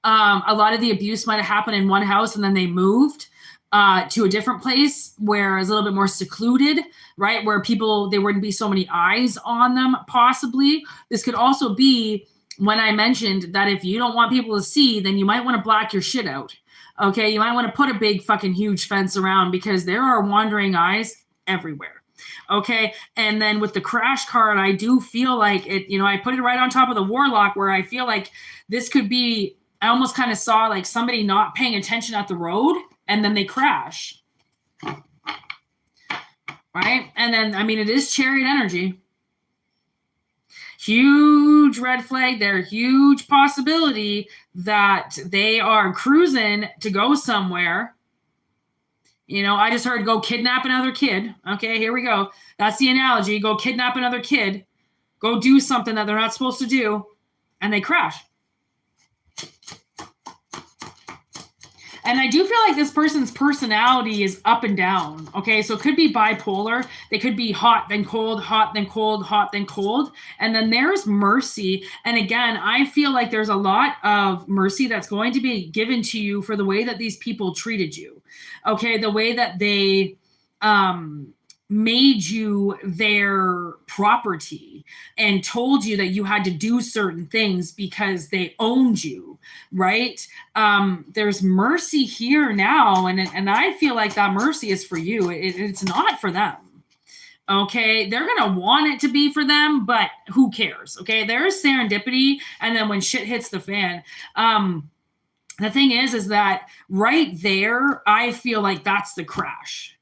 A lot of the abuse might have happened in one house and then they moved to a different place where it's a little bit more secluded, right? Where there wouldn't be so many eyes on them, possibly. This could also be when I mentioned that if you don't want people to see, then you might want to black your shit out. Okay, you might want to put a big fucking huge fence around because there are wandering eyes everywhere. Okay, and then with the crash card, I do feel like it, I put it right on top of the warlock where I feel like this could be, I almost kind of saw like somebody not paying attention at the road and then they crash. Right? And then, it is chariot energy. Huge red flag there, huge possibility that they are cruising to go somewhere. I just heard go kidnap another kid. Okay, here we go. That's the analogy. Go kidnap another kid. Go do something that they're not supposed to do, and they crash. And I do feel like this person's personality is up and down. Okay, so it could be bipolar. They could be hot, then cold, hot, then cold, hot, then cold. And then there's mercy. And again, I feel like there's a lot of mercy that's going to be given to you for the way that these people treated you. Okay, the way that they made you their property and told you that you had to do certain things because they owned you, right? There's mercy here now, and I feel like that mercy is for you. It's not for them. Okay, they're gonna want it to be for them, but who cares? Okay, there's serendipity, and then when shit hits the fan, the thing is that right there, I feel like that's the crash.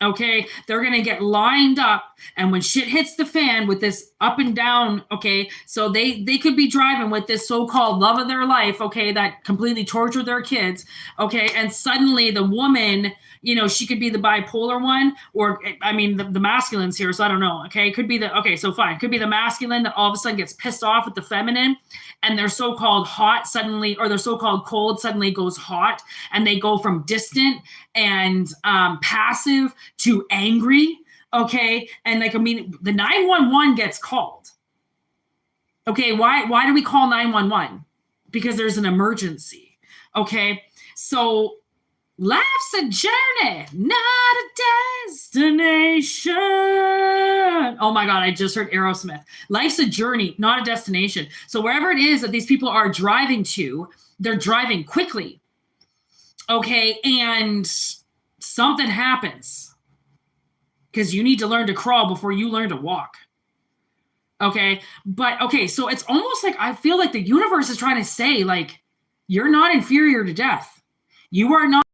Okay, they're going to get lined up, and when shit hits the fan with this up and down, okay, so they could be driving with this so-called love of their life, okay, that completely tortured their kids, okay, and suddenly the woman, she could be the bipolar one, or, the masculine's here, so I don't know, okay, it could be so fine, it could be the masculine that all of a sudden gets pissed off with the feminine, and their so-called hot suddenly, or their so-called cold suddenly goes hot, and they go from distant and passive to angry, okay? And the 911 gets called. Okay, why do we call 911? Because there's an emergency, okay? So life's a journey, not a destination. Oh my God, I just heard Aerosmith. Life's a journey, not a destination. So wherever it is that these people are driving to, they're driving quickly. Okay, and something happens because you need to learn to crawl before you learn to walk. Okay, so it's almost like I feel like the universe is trying to say, like, you're not inferior to death. You are not,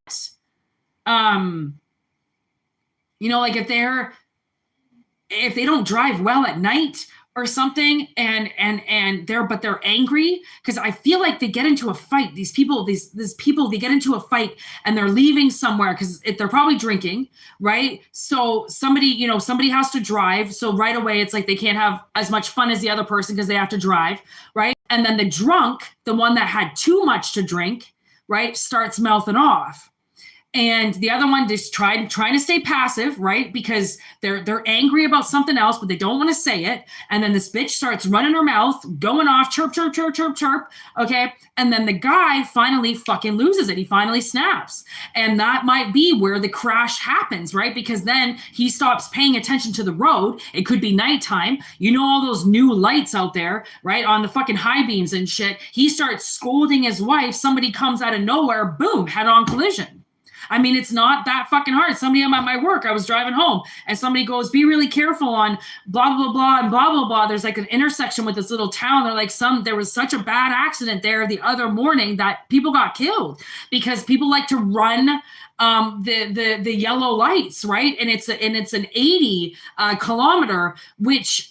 like if they don't drive well at night, or something, and they're angry because I feel like they get into a fight. These people, these people, they get into a fight and they're leaving somewhere because they're probably drinking, right? So somebody has to drive. So right away it's like they can't have as much fun as the other person because they have to drive, right? And then the drunk, the one that had too much to drink, right, starts mouthing off. And the other one just trying to stay passive, right? Because they're angry about something else, but they don't want to say it. And then this bitch starts running her mouth, going off, chirp, chirp, chirp, chirp, chirp. Okay. And then the guy finally fucking loses it. He finally snaps. And that might be where the crash happens, right? Because then he stops paying attention to the road. It could be nighttime. You know, all those new lights out there, right? On the fucking high beams and shit. He starts scolding his wife. Somebody comes out of nowhere, boom, head on collision. I mean, it's not that fucking hard. Somebody at my work, I was driving home and somebody goes, be really careful on blah, blah, blah, and blah, blah, blah. There's like an intersection with this little town. They're like, there was such a bad accident there the other morning that people got killed because people like to run the yellow lights, right? And it's an 80 kilometer, which,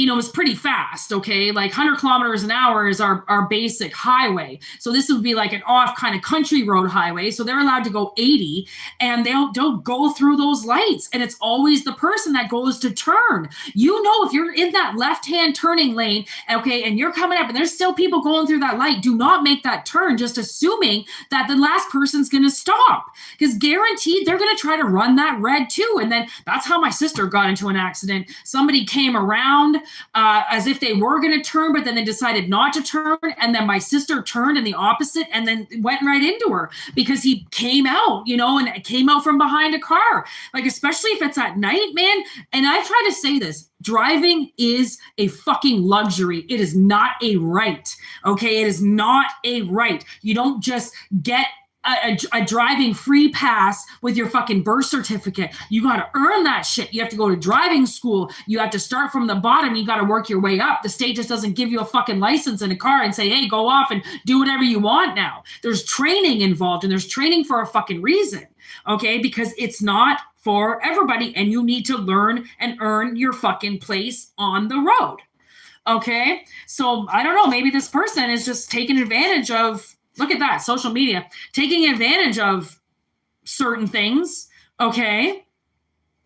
is pretty fast, okay? Like 100 kilometers an hour is our basic highway. So this would be like an off kind of country road highway. So they're allowed to go 80 and they'll go through those lights. And it's always the person that goes to turn. You know, if you're in that left-hand turning lane, okay, and you're coming up and there's still people going through that light, do not make that turn just assuming that the last person's going to stop. Because guaranteed they're going to try to run that red too. And then that's how my sister got into an accident. Somebody came around as if they were going to turn, but then they decided not to turn. And then my sister turned in the opposite and then went right into her because he came out, and came out from behind a car. Like, especially if it's at night, man. And I try to say this, driving is a fucking luxury. It is not a right. Okay. It is not a right. You don't just get a driving free pass with your fucking birth certificate. You got to earn that shit. You have to go to driving school. You have to start from the bottom. You got to work your way up. The state just doesn't give you a fucking license in a car and say, hey, go off and do whatever you want now. There's training involved, and there's training for a fucking reason. Okay, because it's not for everybody, and you need to learn and earn your fucking place on the road. Okay, so I don't know, maybe this person is just taking advantage of, look at that, social media, taking advantage of certain things, okay?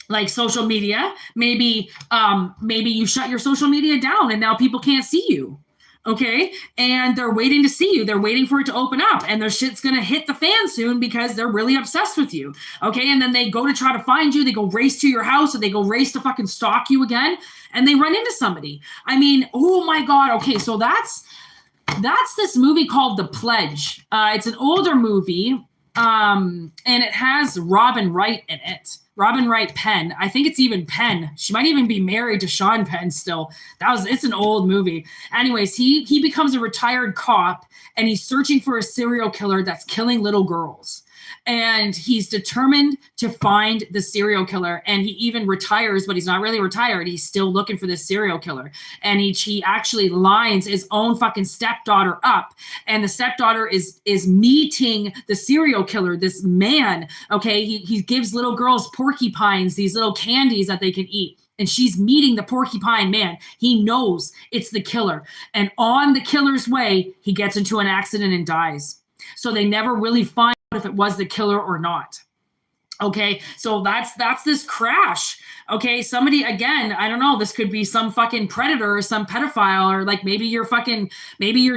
Like social media, maybe you shut your social media down and now people can't see you, okay? And they're waiting to see you. They're waiting for it to open up, and their shit's gonna hit the fan soon because they're really obsessed with you, okay? And then they go to try to find you. They go race to your house, and they go race to fucking stalk you again, and they run into somebody. I mean, oh my God, okay, so that's this movie called The Pledge. It's an older movie, and it has Robin Wright in it. Robin Wright Penn. I think it's even Penn. She might even be married to Sean Penn still. It's an old movie. Anyways, he becomes a retired cop, and he's searching for a serial killer that's killing little girls. And he's determined to find the serial killer. And he even retires, but he's not really retired. He's still looking for this serial killer. And he actually lines his own fucking stepdaughter up. And the stepdaughter is meeting the serial killer, this man. Okay, he gives little girls porcupines, these little candies that they can eat. And she's meeting the porcupine man. He knows it's the killer. And on the killer's way, he gets into an accident and dies. So they never really find if it was the killer or not. Okay, so that's this crash. Okay, somebody, again, I don't know, this could be some fucking predator or some pedophile, or like maybe your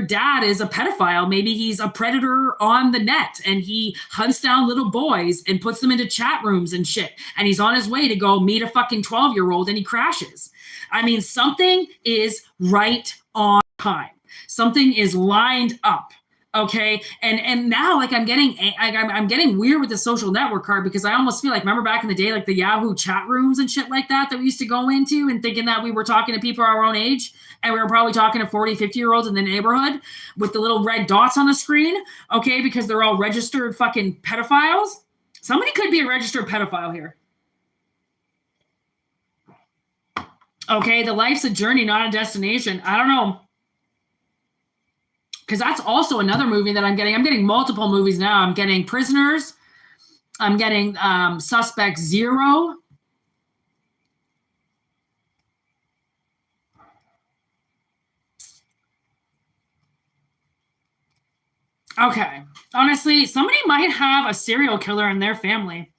dad is a pedophile. Maybe he's a predator on the net and he hunts down little boys and puts them into chat rooms and shit. And he's on his way to go meet a fucking 12-year-old and he crashes. I mean, something is right on time. Something is lined up. Okay. And now like I'm getting weird with the social network card, because I almost feel like, remember back in the day, like the Yahoo chat rooms and shit like that we used to go into, and thinking that we were talking to people our own age, and we were probably talking to 40, 50-year-olds in the neighborhood with the little red dots on the screen. Okay. Because they're all registered fucking pedophiles. Somebody could be a registered pedophile here. Okay. The life's a journey, not a destination. I don't know. Because that's also another movie that I'm getting. I'm getting multiple movies now. I'm getting Prisoners. I'm getting Suspect Zero. Okay. Honestly, somebody might have a serial killer in their family.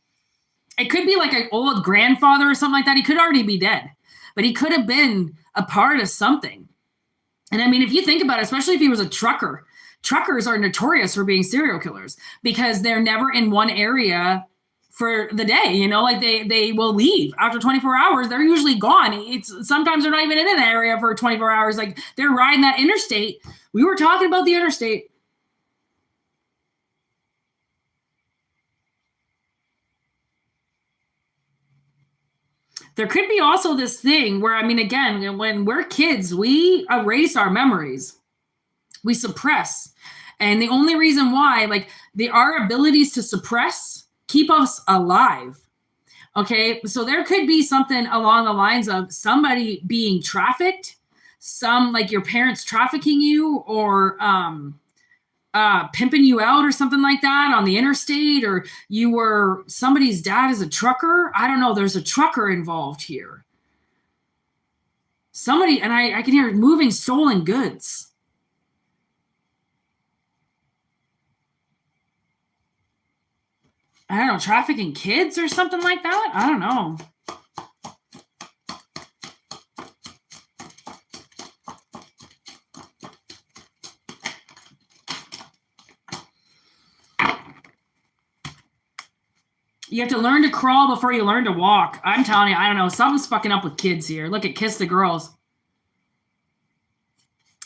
It could be like an old grandfather or something like that. He could already be dead, but he could have been a part of something. And I mean, if you think about it, especially if he was a trucker, truckers are notorious for being serial killers because they're never in one area for the day. You know, like they will leave after 24 hours. They're usually gone. It's sometimes they're not even in an area for 24 hours. Like they're riding that interstate. We were talking about the interstate. There could be also this thing where, I mean, again, when we're kids, we erase our memories, we suppress. And the only reason why, like, our abilities to suppress keep us alive. Okay. So there could be something along the lines of somebody being trafficked, some like your parents trafficking you, or, pimping you out or something like that on the interstate, or you were somebody's dad is a trucker. I don't know. There's a trucker involved here. Somebody, and I can hear moving stolen goods. I don't know, trafficking kids or something like that. I don't know. You have to learn to crawl before you learn to walk. I'm telling you, I don't know. Something's fucking up with kids here. Look at Kiss the Girls.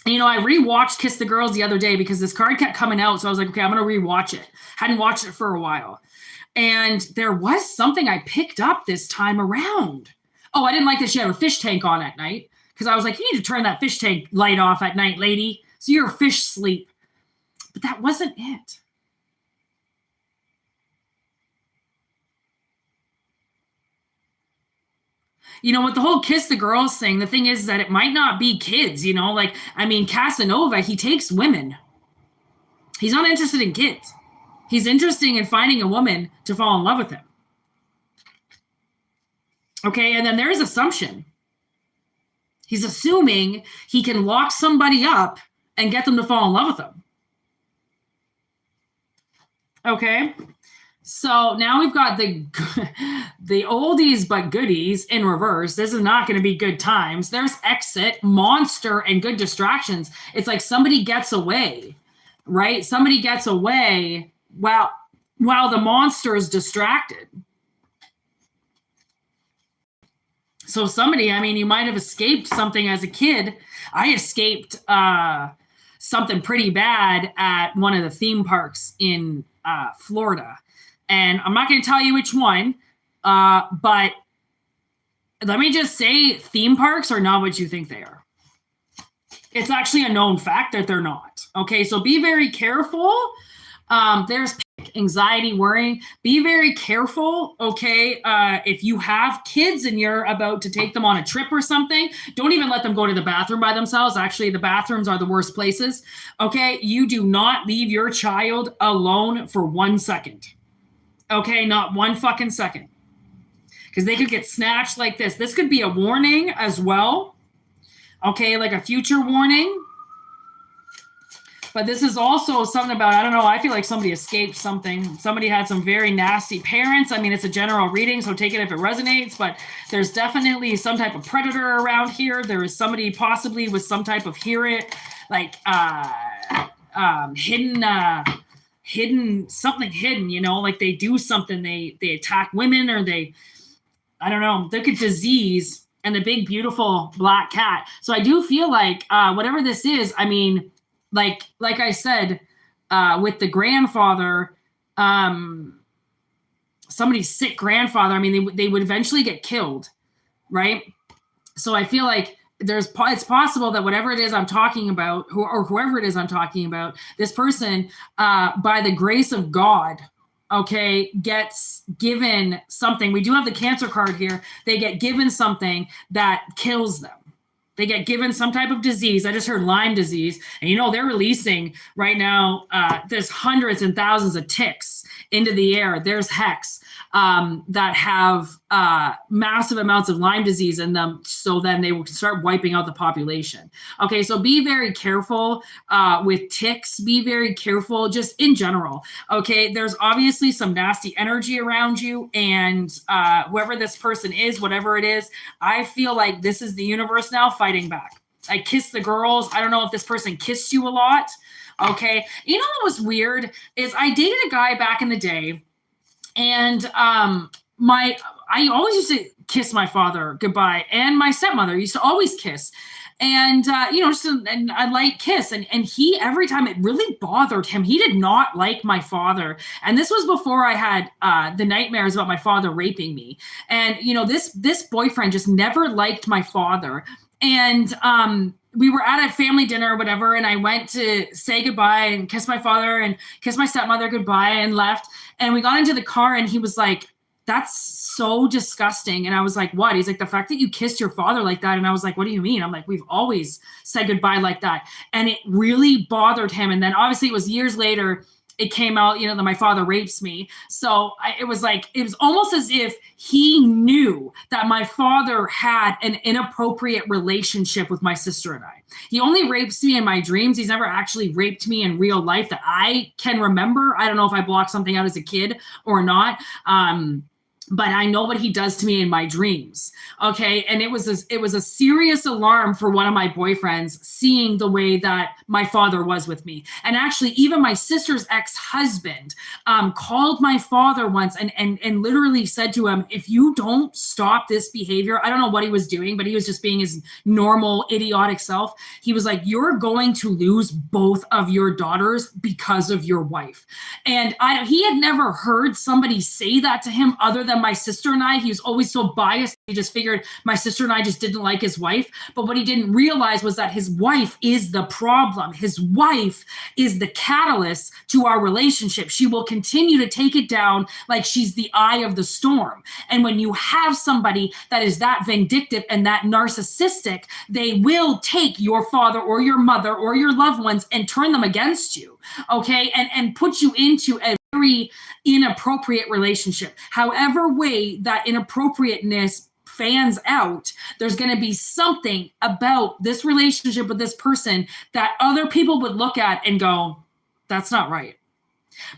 And, you know, I rewatched Kiss the Girls the other day because this card kept coming out. So I was like, okay, I'm going to rewatch it. Hadn't watched it for a while. And there was something I picked up this time around. Oh, I didn't like that she had a fish tank on at night. Because I was like, you need to turn that fish tank light off at night, lady. So you're fish sleep. But that wasn't it. You know, with the whole Kiss the Girls thing, the thing is that it might not be kids, you know? Like, I mean, Casanova, he takes women. He's not interested in kids. He's interested in finding a woman to fall in love with him. Okay, and then there's assumption. He's assuming he can lock somebody up and get them to fall in love with him. Okay, so now we've got the oldies but goodies in reverse. This is not going to be good times. There's exit, monster, and good distractions. It's like somebody gets away, right? Somebody gets away while the monster is distracted. So somebody, I mean, you might have escaped something as a kid. I escaped something pretty bad at one of the theme parks in Florida. And I'm not going to tell you which one, but let me just say theme parks are not what you think they are. It's actually a known fact that they're not. Okay, so be very careful. There's anxiety, worrying. Be very careful, okay? If you have kids and you're about to take them on a trip or something, don't even let them go to the bathroom by themselves. Actually, the bathrooms are the worst places, okay? You do not leave your child alone for 1 second, okay? Not 1 fucking second, because they could get snatched like this. This could be a warning as well, okay? Like a future warning. But this is also something about, I don't know, I feel like somebody escaped something. Somebody had some very nasty parents. I mean, it's a general reading, so take it if it resonates, but there's definitely some type of predator around here. There is somebody possibly with some type of hidden, something hidden, you know, like they do something, they attack women, or I don't know, they could disease, and the big, beautiful black cat. So I do feel like whatever this is, I mean, like I said, with the grandfather, somebody's sick grandfather, I mean, they would eventually get killed, right? So I feel like it's possible that whatever it is I'm talking about, or whoever it is I'm talking about, this person, by the grace of God, okay, gets given something. We do have the Cancer card here. They get given something that kills them. They get given some type of disease. I just heard Lyme disease. And, you know, they're releasing right now, there's hundreds and thousands of ticks into the air. There's hex. that have massive amounts of Lyme disease in them. So then they will start wiping out the population. Okay, so be very careful with ticks. Be very careful just in general. Okay, there's obviously some nasty energy around you, and whoever this person is, whatever it is, I feel like this is the universe now fighting back. I kiss the girls. I don't know if this person kissed you a lot. Okay. You know what was weird is I dated a guy back in the day, and I always used to kiss my father goodbye, and my stepmother used to always kiss. And, just a light kiss. And he, every time, it really bothered him. He did not like my father. And this was before I had the nightmares about my father raping me. And, this boyfriend just never liked my father. And we were at a family dinner or whatever, and I went to say goodbye and kiss my father and kiss my stepmother goodbye and left. And we got into the car, and he was like, "That's so disgusting." And I was like, "What?" He's like, "The fact that you kissed your father like that." And I was like, "What do you mean?" I'm like, "We've always said goodbye like that." And it really bothered him. And then obviously it was years later, it came out, that my father rapes me. So it was almost as if he knew that my father had an inappropriate relationship with my sister and I. He only rapes me in my dreams. He's never actually raped me in real life that I can remember. I don't know if I blocked something out as a kid or not. But I know what he does to me in my dreams. Okay. And it was a serious alarm for one of my boyfriends seeing the way that my father was with me. And actually, even my sister's ex-husband called my father once and literally said to him, "If you don't stop this behavior," I don't know what he was doing, but he was just being his normal idiotic self. He was like, "You're going to lose both of your daughters because of your wife." And he had never heard somebody say that to him other than my sister and I. He was always so biased. He just figured my sister and I just didn't like his wife. But what he didn't realize was that his wife is the problem. His wife is the catalyst to our relationship. She will continue to take it down like she's the eye of the storm. And when you have somebody that is that vindictive and that narcissistic, they will take your father or your mother or your loved ones and turn them against you. Okay. And put you into a very inappropriate relationship. However way that inappropriateness fans out, there's going to be something about this relationship with this person that other people would look at and go, "That's not right."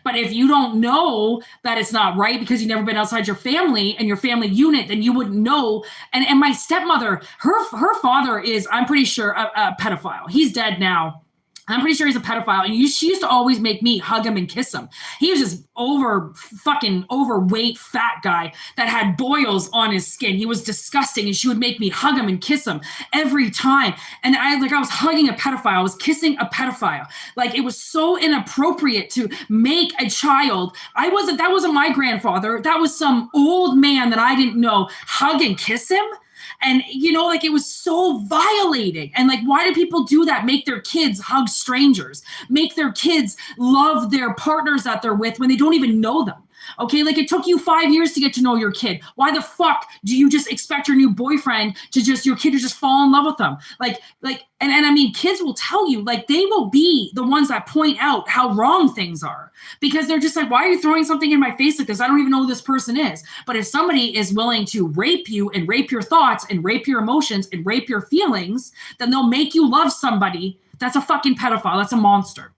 But if you don't know that it's not right because you've never been outside your family and your family unit, then you wouldn't know. And my stepmother, her father is, I'm pretty sure, a pedophile. He's dead now. I'm pretty sure he's a pedophile. And she used to always make me hug him and kiss him. He was just overweight, fat guy that had boils on his skin. He was disgusting. And she would make me hug him and kiss him every time. And I was hugging a pedophile. I was kissing a pedophile. Like, it was so inappropriate to make a child. That wasn't my grandfather. That was some old man that I didn't know, hug and kiss him. And, it was so violating. And why do people do that? Make their kids hug strangers, make their kids love their partners that they're with when they don't even know them. Okay. It took you 5 years to get to know your kid. Why the fuck do you just expect your new boyfriend your kid to just fall in love with them? And I mean, kids will tell you, they will be the ones that point out how wrong things are, because they're just like, "Why are you throwing something in my face like this? I don't even know who this person is." But if somebody is willing to rape you and rape your thoughts and rape your emotions and rape your feelings, then they'll make you love somebody that's a fucking pedophile. That's a monster.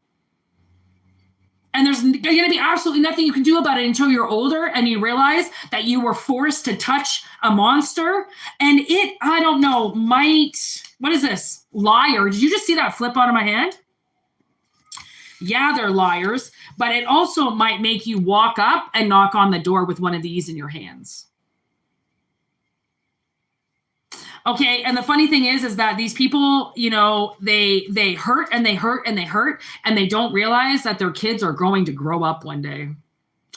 And there's going to be absolutely nothing you can do about it until you're older and you realize that you were forced to touch a monster. And I don't know, what is this? Liar. Did you just see that flip out of my hand? Yeah, they're liars. But it also might make you walk up and knock on the door with one of these in your hands. Okay, and the funny thing is that these people, they hurt and they hurt and they hurt, and they don't realize that their kids are going to grow up one day,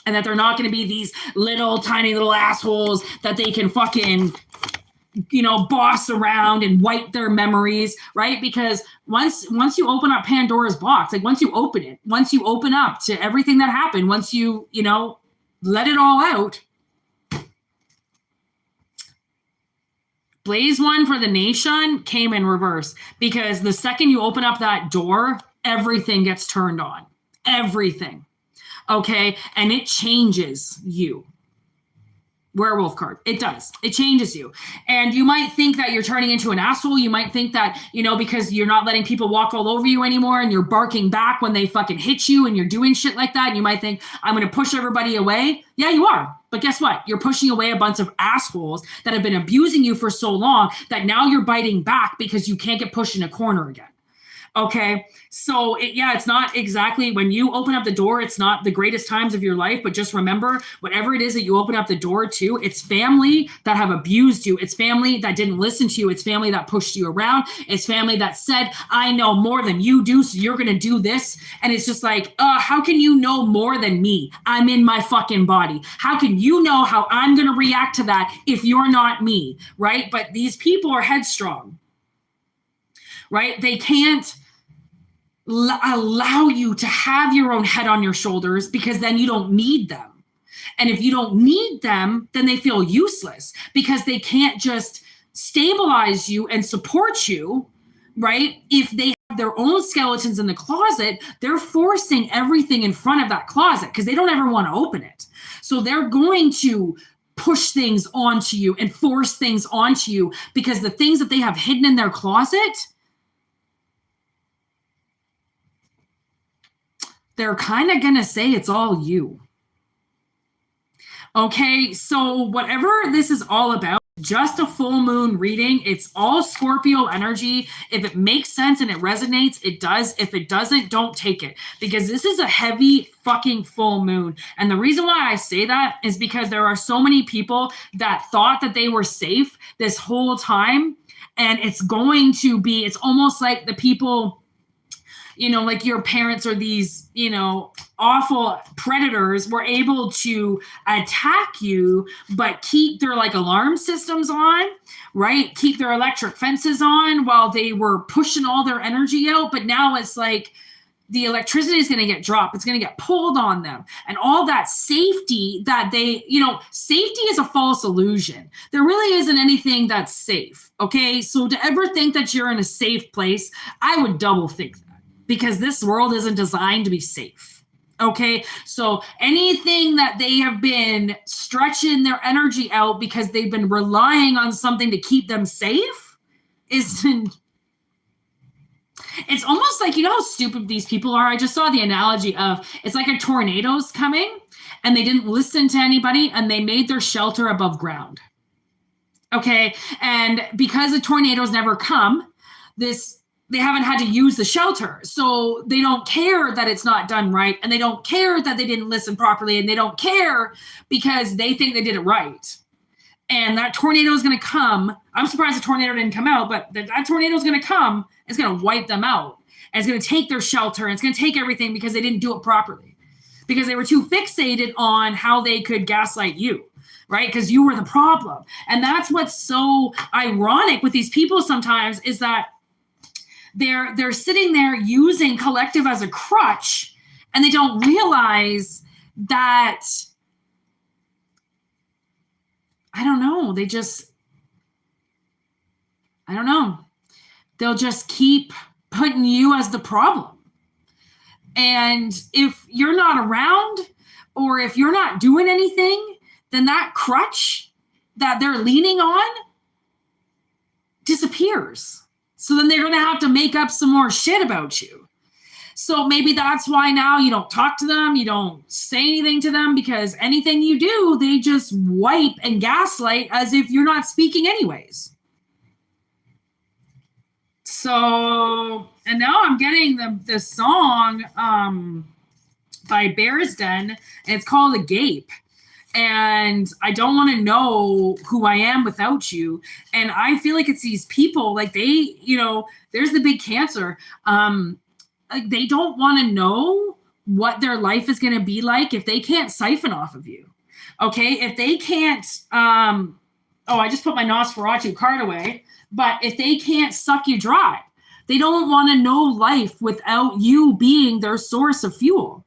and that they're not going to be these little tiny little assholes that they can fucking, boss around and wipe their memories, right? Because once you open up Pandora's box, once you open up to everything that happened, once you, let it all out. Blaze one for the nation came in reverse, because the second you open up that door, everything gets turned on. Everything. Okay. And it changes you. werewolf card. It does. It changes you. And you might think that you're turning into an asshole. You might think that, because you're not letting people walk all over you anymore and you're barking back when they fucking hit you and you're doing shit like that. And you might think, I'm going to push everybody away. Yeah, you are. But guess what? You're pushing away a bunch of assholes that have been abusing you for so long that now you're biting back because you can't get pushed in a corner again. Okay, so it's not exactly when you open up the door, it's not the greatest times of your life, but just remember, whatever it is that you open up the door to, it's family that have abused you. It's family that didn't listen to you. It's family that pushed you around. It's family that said, I know more than you do, so you're going to do this. And it's just like, how can you know more than me? I'm in my fucking body. How can you know how I'm going to react to that if you're not me, right? But these people are headstrong, right? They can't allow you to have your own head on your shoulders because then you don't need them. And if you don't need them, then they feel useless because they can't just stabilize you and support you, right? If they have their own skeletons in the closet, they're forcing everything in front of that closet because they don't ever want to open it. So they're going to push things onto you and force things onto you because the things that they have hidden in their closet, they're kind of going to say it's all you. Okay, so whatever this is all about, just a full moon reading. It's all Scorpio energy. If it makes sense and it resonates, it does. If it doesn't, don't take it because this is a heavy fucking full moon. And the reason why I say that is because there are so many people that thought that they were safe this whole time. And it's almost like the people, like your parents or these, awful predators were able to attack you, but keep their alarm systems on, right? Keep their electric fences on while they were pushing all their energy out. But now it's like the electricity is going to get dropped. It's going to get pulled on them. And all that safety that safety is a false illusion. There really isn't anything that's safe. Okay. So to ever think that you're in a safe place, I would double think that. Because this world isn't designed to be safe. Okay, so anything that they have been stretching their energy out because they've been relying on something to keep them safe it's almost like, how stupid these people are. I just saw the analogy of it's like a tornado's coming and they didn't listen to anybody and they made their shelter above ground. Okay, and because the tornadoes never come, they haven't had to use the shelter. So they don't care that it's not done right. And they don't care that they didn't listen properly. And they don't care because they think they did it right. And that tornado is going to come. I'm surprised the tornado didn't come out, but that tornado is going to come. It's going to wipe them out. And it's going to take their shelter. And it's going to take everything because they didn't do it properly. Because they were too fixated on how they could gaslight you. Right? Because you were the problem. And that's what's so ironic with these people sometimes is that they're sitting there using collective as a crutch and they don't realize that, I don't know, they'll just keep putting you as the problem. And if you're not around or if you're not doing anything, then that crutch that they're leaning on disappears. So then they're going to have to make up some more shit about you. So maybe that's why now you don't talk to them. You don't say anything to them because anything you do, they just wipe and gaslight as if you're not speaking anyways. So, and now I'm getting the song by Bear's Den, and it's called A Gape. And I don't want to know who I am without you. And I feel like it's these people, like they, there's the big cancer. Like they don't want to know what their life is going to be like if they can't siphon off of you. Okay. If they can't, I just put my Nosferatu card away, but if they can't suck you dry, they don't want to know life without you being their source of fuel.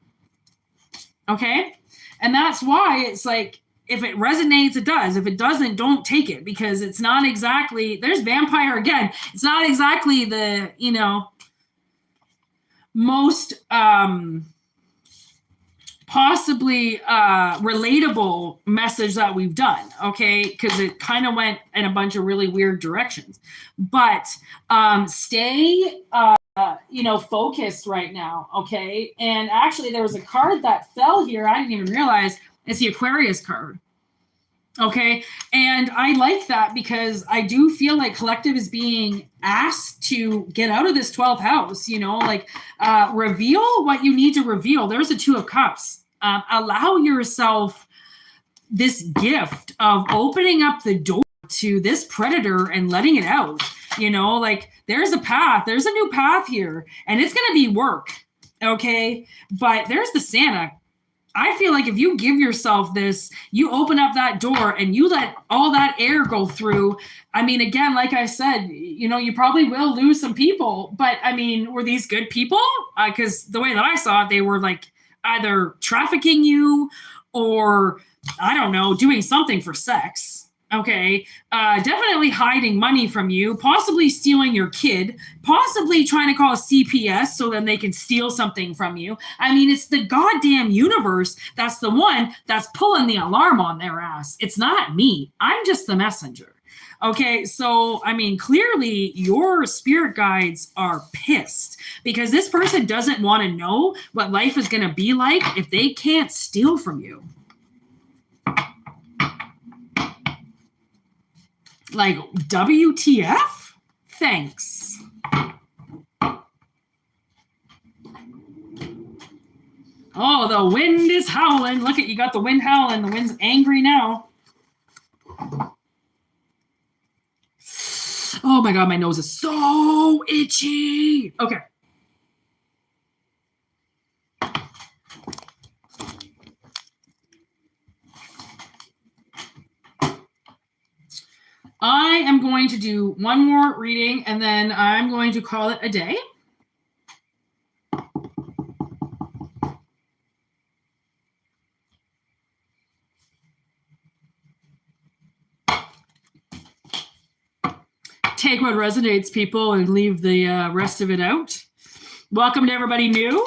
Okay. And that's why it's like, if it resonates, it does. If it doesn't, don't take it because it's not exactly, there's vampire again. It's not exactly the, most possibly relatable message that we've done, okay? Because it kind of went in a bunch of really weird directions. But stay, focused right now, okay? And actually, there was a card that fell here. I didn't even realize it's the Aquarius card. Okay. And I like that because I do feel like collective is being asked to get out of this 12th house, reveal what you need to reveal. There's a 2 of Cups. Allow yourself this gift of opening up the door to this predator and letting it out. There's a path. There's a new path here, and it's going to be work. Okay. But there's the Santa. I feel like if you give yourself this, you open up that door and you let all that air go through. I mean, again, like I said, you probably will lose some people, but I mean, were these good people? Because the way that I saw it, they were like either trafficking you or, I don't know, doing something for sex. Okay. Definitely hiding money from you, possibly stealing your kid, possibly trying to call CPS so then they can steal something from you. I mean, it's the goddamn universe that's the one that's pulling the alarm on their ass. It's not me. I'm just the messenger. Okay, so, I mean, clearly your spirit guides are pissed because this person doesn't want to know what life is going to be like if they can't steal from you. Like, WTF? Thanks. Oh, the wind is howling. Look you got the wind howling. The wind's angry now. Oh my God, my nose is so itchy. Okay. I am going to do one more reading and then I'm going to call it a day. Take what resonates, people, and leave the rest of it out. Welcome to everybody new.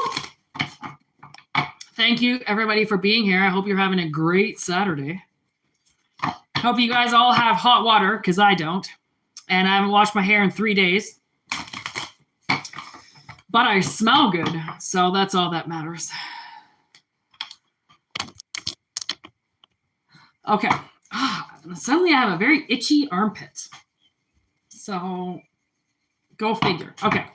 Thank you, everybody, for being here. I hope you're having a great Saturday. Hope you guys all have hot water, because I don't. And I haven't washed my hair in 3 days. But I smell good, so that's all that matters. Okay. Suddenly I have a very itchy armpit. So, go figure. Okay.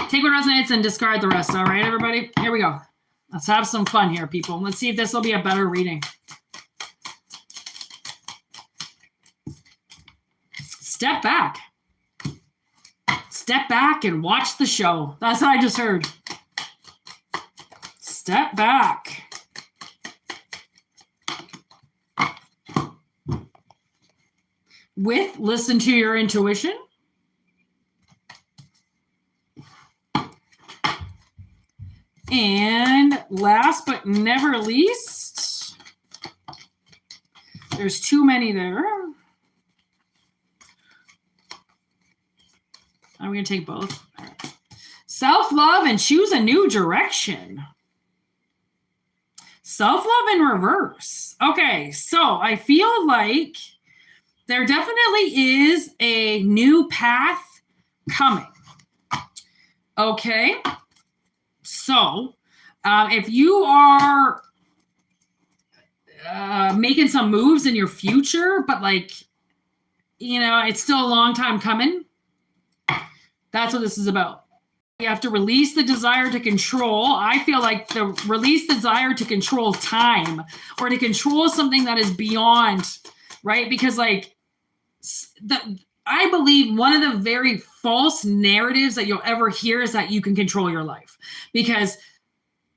Take what resonates and discard the rest. All right, everybody? Here we go. Let's have some fun here, people. Let's see if this will be a better reading. Step back. Step back and watch the show. That's what I just heard. Step back. Listen to your intuition. And last but never least, there's too many there. I'm going to take both. Right. Self-love and choose a new direction. Self-love in reverse. Okay, so I feel like there definitely is a new path coming. Okay. So, if you are making some moves in your future, but it's still a long time coming, that's what this is about. You have to release the desire to control. I feel like release the desire to control time or to control something that is beyond, right? Because I believe one of the very false narratives that you'll ever hear is that you can control your life. Because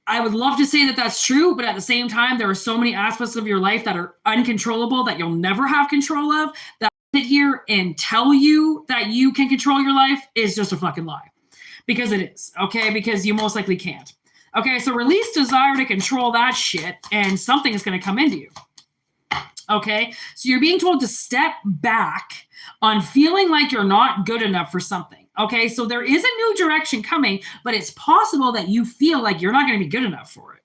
I would love to say that that's true, but at the same time, there are so many aspects of your life that are uncontrollable that you'll never have control of. That sit here and tell you that you can control your life is just a fucking lie. Because it is, okay? Because you most likely can't. Okay, so release desire to control that shit and something is going to come into you. Okay, so you're being told to step back on feeling like you're not good enough for something. Okay, so there is a new direction coming, but it's possible that you feel like you're not going to be good enough for it.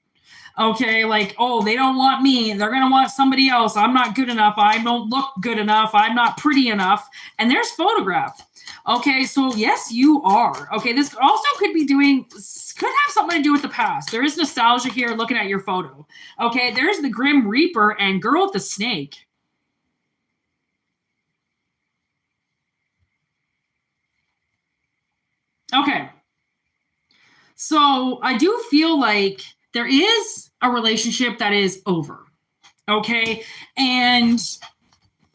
Okay, like, oh, they don't want me. They're going to want somebody else. I'm not good enough. I don't look good enough. I'm not pretty enough. And there's photograph. Okay, so yes, you are. Okay, this also could have something to do with the past. There is nostalgia here looking at your photo. Okay, there's the Grim Reaper and Girl with the Snake. Okay. So I do feel like there is a relationship that is over. Okay. And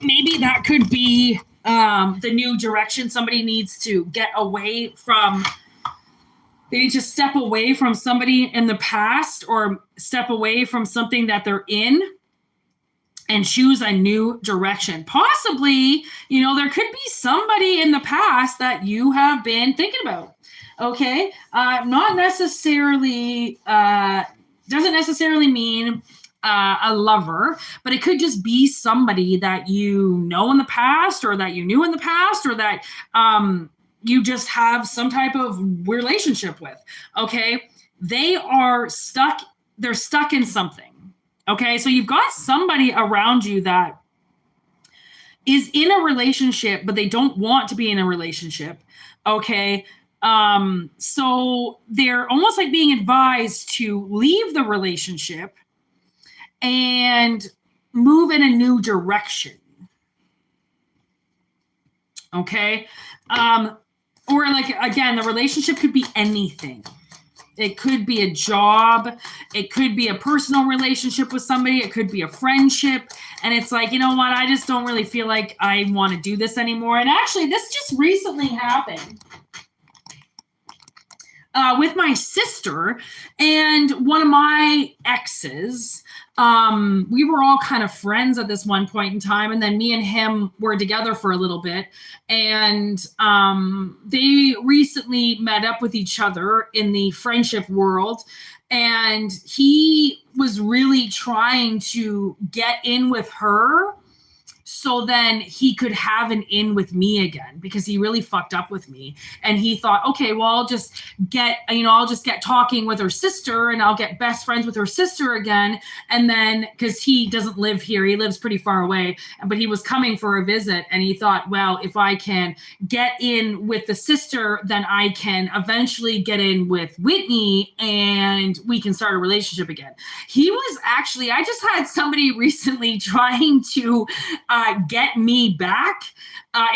maybe that could be the new direction. Somebody needs to get away from, they need to step away from somebody in the past or step away from something that they're in and choose a new direction. Possibly, there could be somebody in the past that you have been thinking about. Okay. Not necessarily, doesn't necessarily mean a lover, but it could just be somebody that you know in the past or that you knew in the past or that you just have some type of relationship with. Okay. They're stuck in something. Okay. So you've got somebody around you that is in a relationship, but they don't want to be in a relationship. Okay. So they're almost like being advised to leave the relationship and move in a new direction. Okay. Or like, again, the relationship could be anything. It could be a job. It could be a personal relationship with somebody. It could be a friendship. And it's like, you know what? I just don't really feel like I want to do this anymore. And actually, this just recently happened. With my sister and one of my exes. We were all kind of friends at this one point in time. And then me and him were together for a little bit. And they recently met up with each other in the friendship world. And he was really trying to get in with her so then he could have an in with me again, because he really fucked up with me. And he thought, okay, well, I'll just get talking with her sister and I'll get best friends with her sister again. And then, because he doesn't live here, he lives pretty far away, but he was coming for a visit. And he thought, well, if I can get in with the sister, then I can eventually get in with Whitney and we can start a relationship again. I just had somebody recently trying to get me back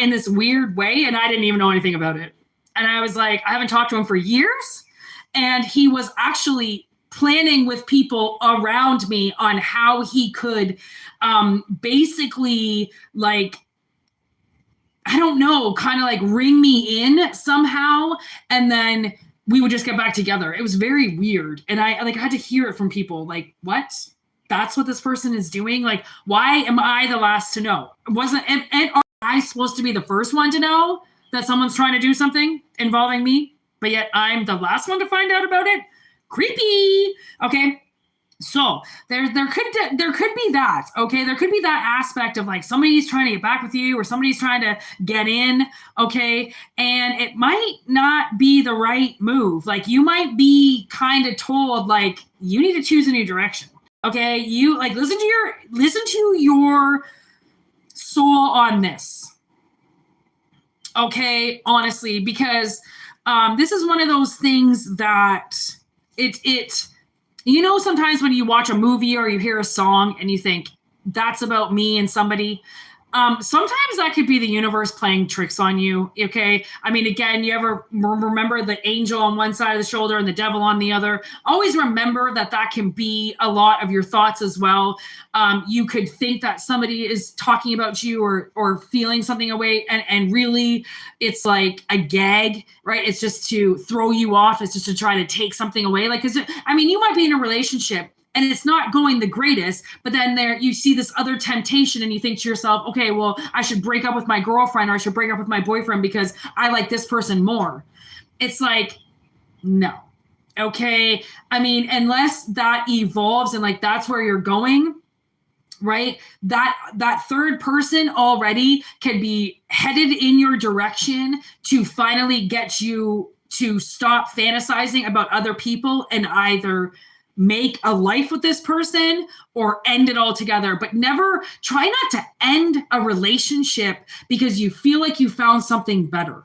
in this weird way, and I didn't even know anything about it. And I was like, I haven't talked to him for years, and he was actually planning with people around me on how he could basically, like, I don't know, kind of like ring me in somehow, and then we would just get back together. It was very weird. And I had to hear it from people, like, what? That's what this person is doing? Like, why am I the last to know? And are I supposed to be the first one to know that someone's trying to do something involving me? But yet I'm the last one to find out about it? Creepy. Okay. So there could be that. Okay. There could be that aspect of like somebody's trying to get back with you or somebody's trying to get in. Okay. And it might not be the right move. Like, you might be kind of told, like, you need to choose a new direction. Okay, you like listen to your soul on this. Okay, honestly, because this is one of those things that sometimes when you watch a movie or you hear a song and you think that's about me and somebody. Sometimes that could be the universe playing tricks on you. Okay. I mean, again, you ever remember the angel on one side of the shoulder and the devil on the other? Always remember that can be a lot of your thoughts as well. You could think that somebody is talking about you or feeling something away. And really it's like a gag, right? It's just to throw you off. It's just to try to take something away. Like, you might be in a relationship and it's not going the greatest, but then there you see this other temptation and you think to yourself, okay, well, I should break up with my girlfriend or I should break up with my boyfriend because I like this person more. It's like, no. Okay. I mean, unless that evolves and like that's where you're going, right? That third person already can be headed in your direction to finally get you to stop fantasizing about other people and either make a life with this person or end it all together, but never try not to end a relationship because you feel like you found something better,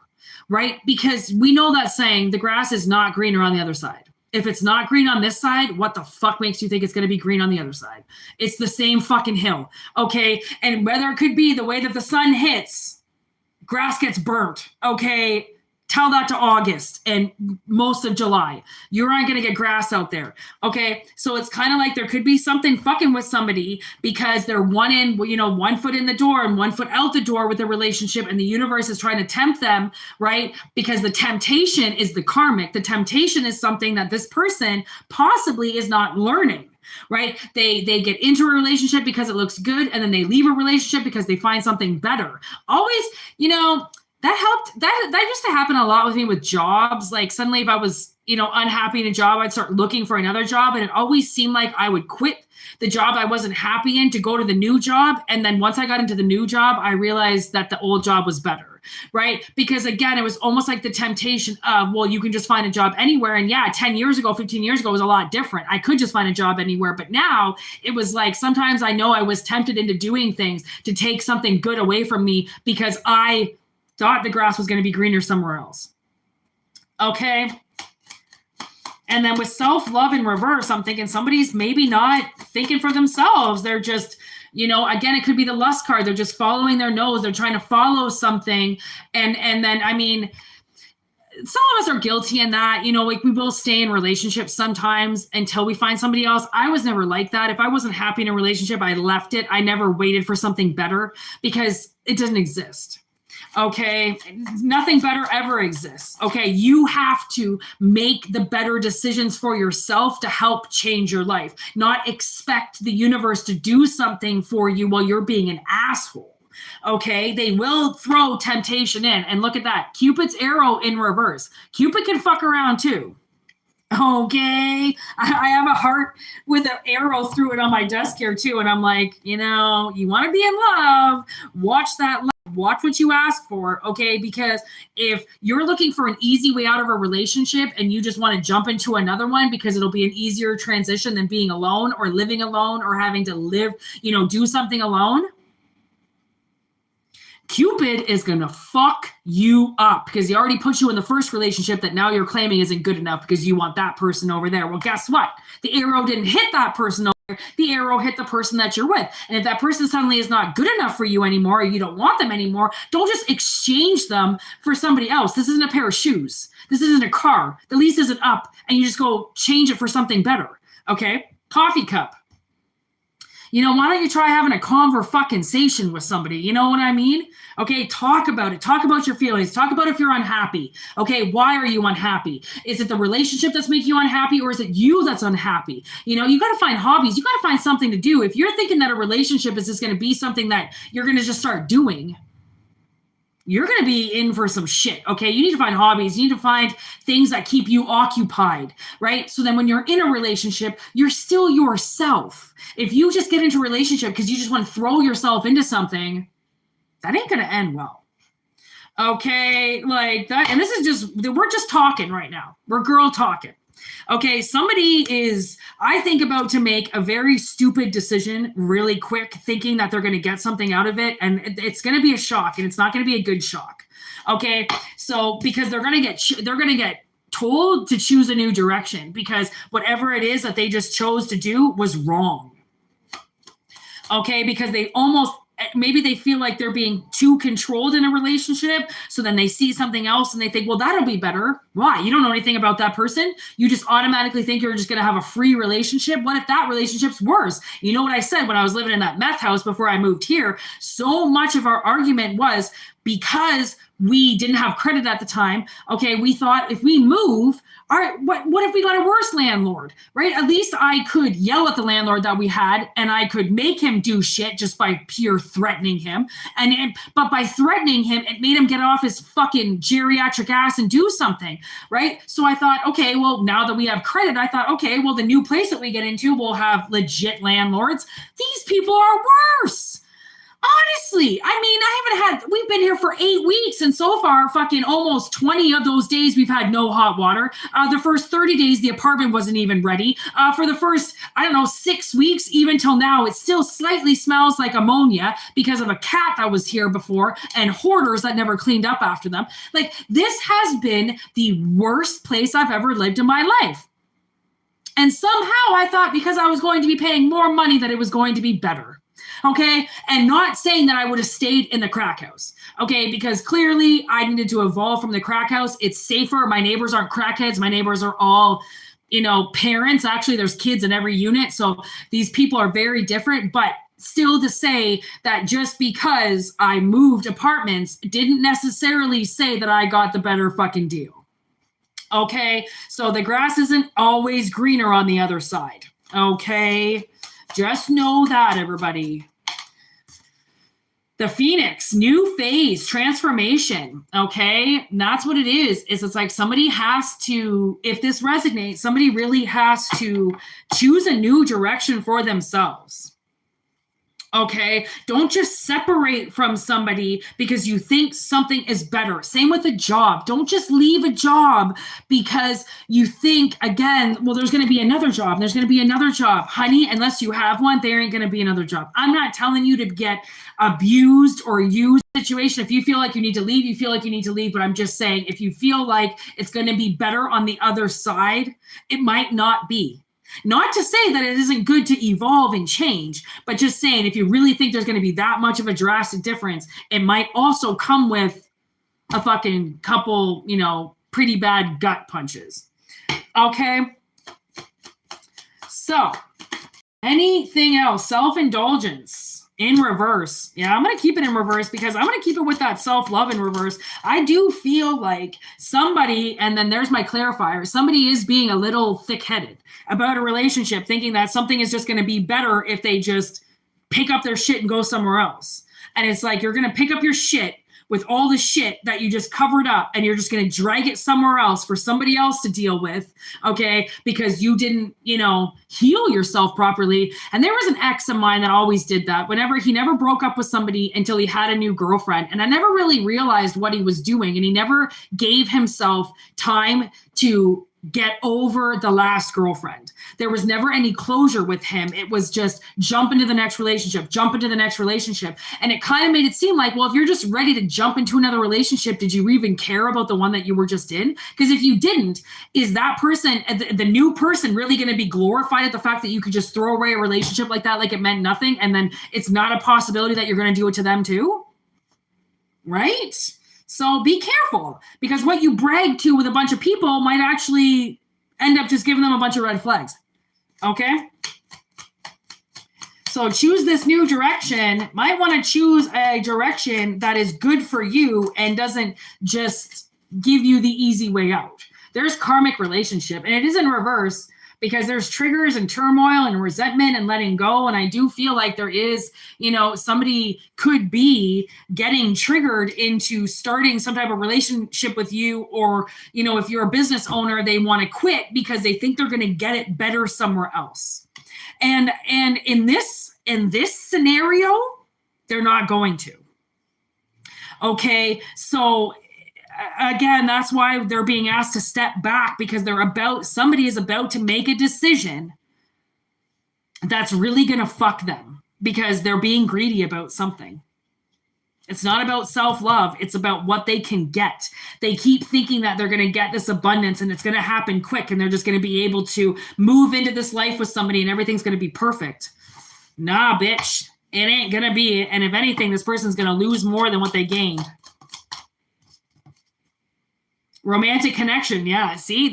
right? Because we know that saying, the grass is not greener on the other side. If it's not green on this side, what the fuck makes you think it's going to be green on the other side? It's the same fucking hill, okay? And whether it could be the way that the sun hits, grass gets burnt, okay? Tell that to August and most of July. You aren't going to get grass out there. Okay. So it's kind of like there could be something fucking with somebody because they're one foot in the door and 1 foot out the door with a relationship, and the universe is trying to tempt them, right? Because the temptation is the karmic. The temptation is something that this person possibly is not learning. Right? They get into a relationship because it looks good, and then they leave a relationship because they find something better. Always, that helped. That used to happen a lot with me with jobs. Like suddenly if I was, unhappy in a job, I'd start looking for another job. And it always seemed like I would quit the job I wasn't happy in to go to the new job. And then once I got into the new job, I realized that the old job was better, right? Because again, it was almost like the temptation of, well, you can just find a job anywhere. And yeah, 10 years ago, 15 years ago, it was a lot different. I could just find a job anywhere. But now it was like, sometimes I know I was tempted into doing things to take something good away from me because I thought the grass was going to be greener somewhere else. Okay. And then with self-love in reverse, I'm thinking somebody's maybe not thinking for themselves. They're just, again, it could be the lust card. They're just following their nose. They're trying to follow something. And then, some of us are guilty in that, like we will stay in relationships sometimes until we find somebody else. I was never like that. If I wasn't happy in a relationship, I left it. I never waited for something better because it doesn't exist. Okay. Nothing better ever exists. Okay. You have to make the better decisions for yourself to help change your life, not expect the universe to do something for you while you're being an asshole. Okay. They will throw temptation in, and look at that. Cupid's arrow in reverse. Cupid can fuck around too. Okay. I have a heart with an arrow through it on my desk here too. And I'm like, you want to be in love, watch that love. Watch what you ask for, okay? Because if you're looking for an easy way out of a relationship and you just want to jump into another one because it'll be an easier transition than being alone or living alone or having to live, do something alone, Cupid is going to fuck you up because he already put you in the first relationship that now you're claiming isn't good enough because you want that person over there. Well, guess what? The arrow didn't hit that person over there. The arrow hit the person that you're with. And if that person suddenly is not good enough for you anymore, or you don't want them anymore, don't just exchange them for somebody else. This isn't a pair of shoes. This isn't a car. The lease isn't up and you just go change it for something better. Okay? Coffee cup. Why don't you try having a conversation with somebody? You know what I mean? Okay, talk about it. Talk about your feelings. Talk about if you're unhappy. Okay, why are you unhappy? Is it the relationship that's making you unhappy, or is it you that's unhappy? You got to find hobbies. You got to find something to do. If you're thinking that a relationship is just going to be something that you're going to just start doing, you're going to be in for some shit, okay? You need to find hobbies. You need to find things that keep you occupied, right? So then when you're in a relationship, you're still yourself. If you just get into a relationship because you just want to throw yourself into something, that ain't going to end well. Okay, like that. And this is we're just talking right now. We're girl talking. Okay, somebody is, I think, about to make a very stupid decision really quick, thinking that they're going to get something out of it. And it's going to be a shock, and it's not going to be a good shock. Okay, so because they're going to get told to choose a new direction because whatever it is that they just chose to do was wrong. Okay, because maybe they feel like they're being too controlled in a relationship. So then they see something else and they think, well, that'll be better. Why? You don't know anything about that person. You just automatically think you're just going to have a free relationship. What if that relationship's worse? You know what I said when I was living in that meth house before I moved here? So much of our argument was because we didn't have credit at the time. Okay, we thought if we move, all right, what if we got a worse landlord, right? At least I could yell at the landlord that we had, and I could make him do shit just by pure threatening him. But by threatening him, it made him get off his fucking geriatric ass and do something, right? So I thought, okay, well, now that we have credit, I thought, okay, well, the new place that we get into will have legit landlords. These people are worse. Honestly, I mean, we've been here for 8 weeks, and so far, fucking almost 20 of those days, we've had no hot water. The first 30 days, the apartment wasn't even ready. For the first, 6 weeks, even till now, it still slightly smells like ammonia because of a cat that was here before and hoarders that never cleaned up after them. Like, this has been the worst place I've ever lived in my life. And somehow I thought because I was going to be paying more money that it was going to be better. Okay. And not saying that I would have stayed in the crack house. Okay. Because clearly I needed to evolve from the crack house. It's safer. My neighbors aren't crackheads. My neighbors are all, parents. Actually, there's kids in every unit. So these people are very different. But still, to say that just because I moved apartments didn't necessarily say that I got the better fucking deal. Okay. So the grass isn't always greener on the other side. Okay. Just know that, everybody. The Phoenix, new phase, transformation, okay? And that's what it is. It's like somebody has to, if this resonates, somebody really has to choose a new direction for themselves. Okay, don't just separate from somebody because you think something is better. Same with a job. Don't just leave a job because you think, again, well, there's going to be another job. There's going to be another job. Honey, unless you have one, there ain't going to be another job. I'm not telling you to get abused or used situation. If you feel like you need to leave, you feel like you need to leave. But I'm just saying, if you feel like it's going to be better on the other side, it might not be. Not to say that it isn't good to evolve and change, but just saying if you really think there's going to be that much of a drastic difference, it might also come with a fucking couple, pretty bad gut punches. Okay. So anything else? Self-indulgence in reverse. Yeah, I'm going to keep it in reverse because I'm going to keep it with that self-love in reverse. I do feel like somebody, and then there's my clarifier, somebody is being a little thick-headed about a relationship, thinking that something is just going to be better if they just pick up their shit and go somewhere else. And it's like, you're going to pick up your shit with all the shit that you just covered up and you're just going to drag it somewhere else for somebody else to deal with, okay? Because you didn't, heal yourself properly. And there was an ex of mine that always did that. He never broke up with somebody until he had a new girlfriend. And I never really realized what he was doing. And he never gave himself time to get over the last girlfriend. There was never any closure with him. It was just jump into the next relationship. And it kind of made it seem like, well, if you're just ready to jump into another relationship, did you even care about the one that you were just in? Because if you didn't, is that person, the new person, really going to be glorified at the fact that you could just throw away a relationship like that, like it meant nothing, and then it's not a possibility that you're going to do it to them too? Right? So be careful, because what you brag to with a bunch of people might actually end up just giving them a bunch of red flags. Okay? So choose this new direction. Might want to choose a direction that is good for you and doesn't just give you the easy way out. There's karmic relationship, and it is in reverse because there's triggers and turmoil and resentment and letting go. And I do feel like there is, somebody could be getting triggered into starting some type of relationship with you. Or, if you're a business owner, they want to quit because they think they're going to get it better somewhere else. And in this scenario, they're not going to. Okay. So again, that's why they're being asked to step back, because somebody is about to make a decision that's really going to fuck them because they're being greedy about something. It's not about self-love. It's about what they can get. They keep thinking that they're going to get this abundance and it's going to happen quick and they're just going to be able to move into this life with somebody and everything's going to be perfect. Nah, bitch. It ain't going to be. And if anything, this person's going to lose more than what they gained. Romantic connection. Yeah. See,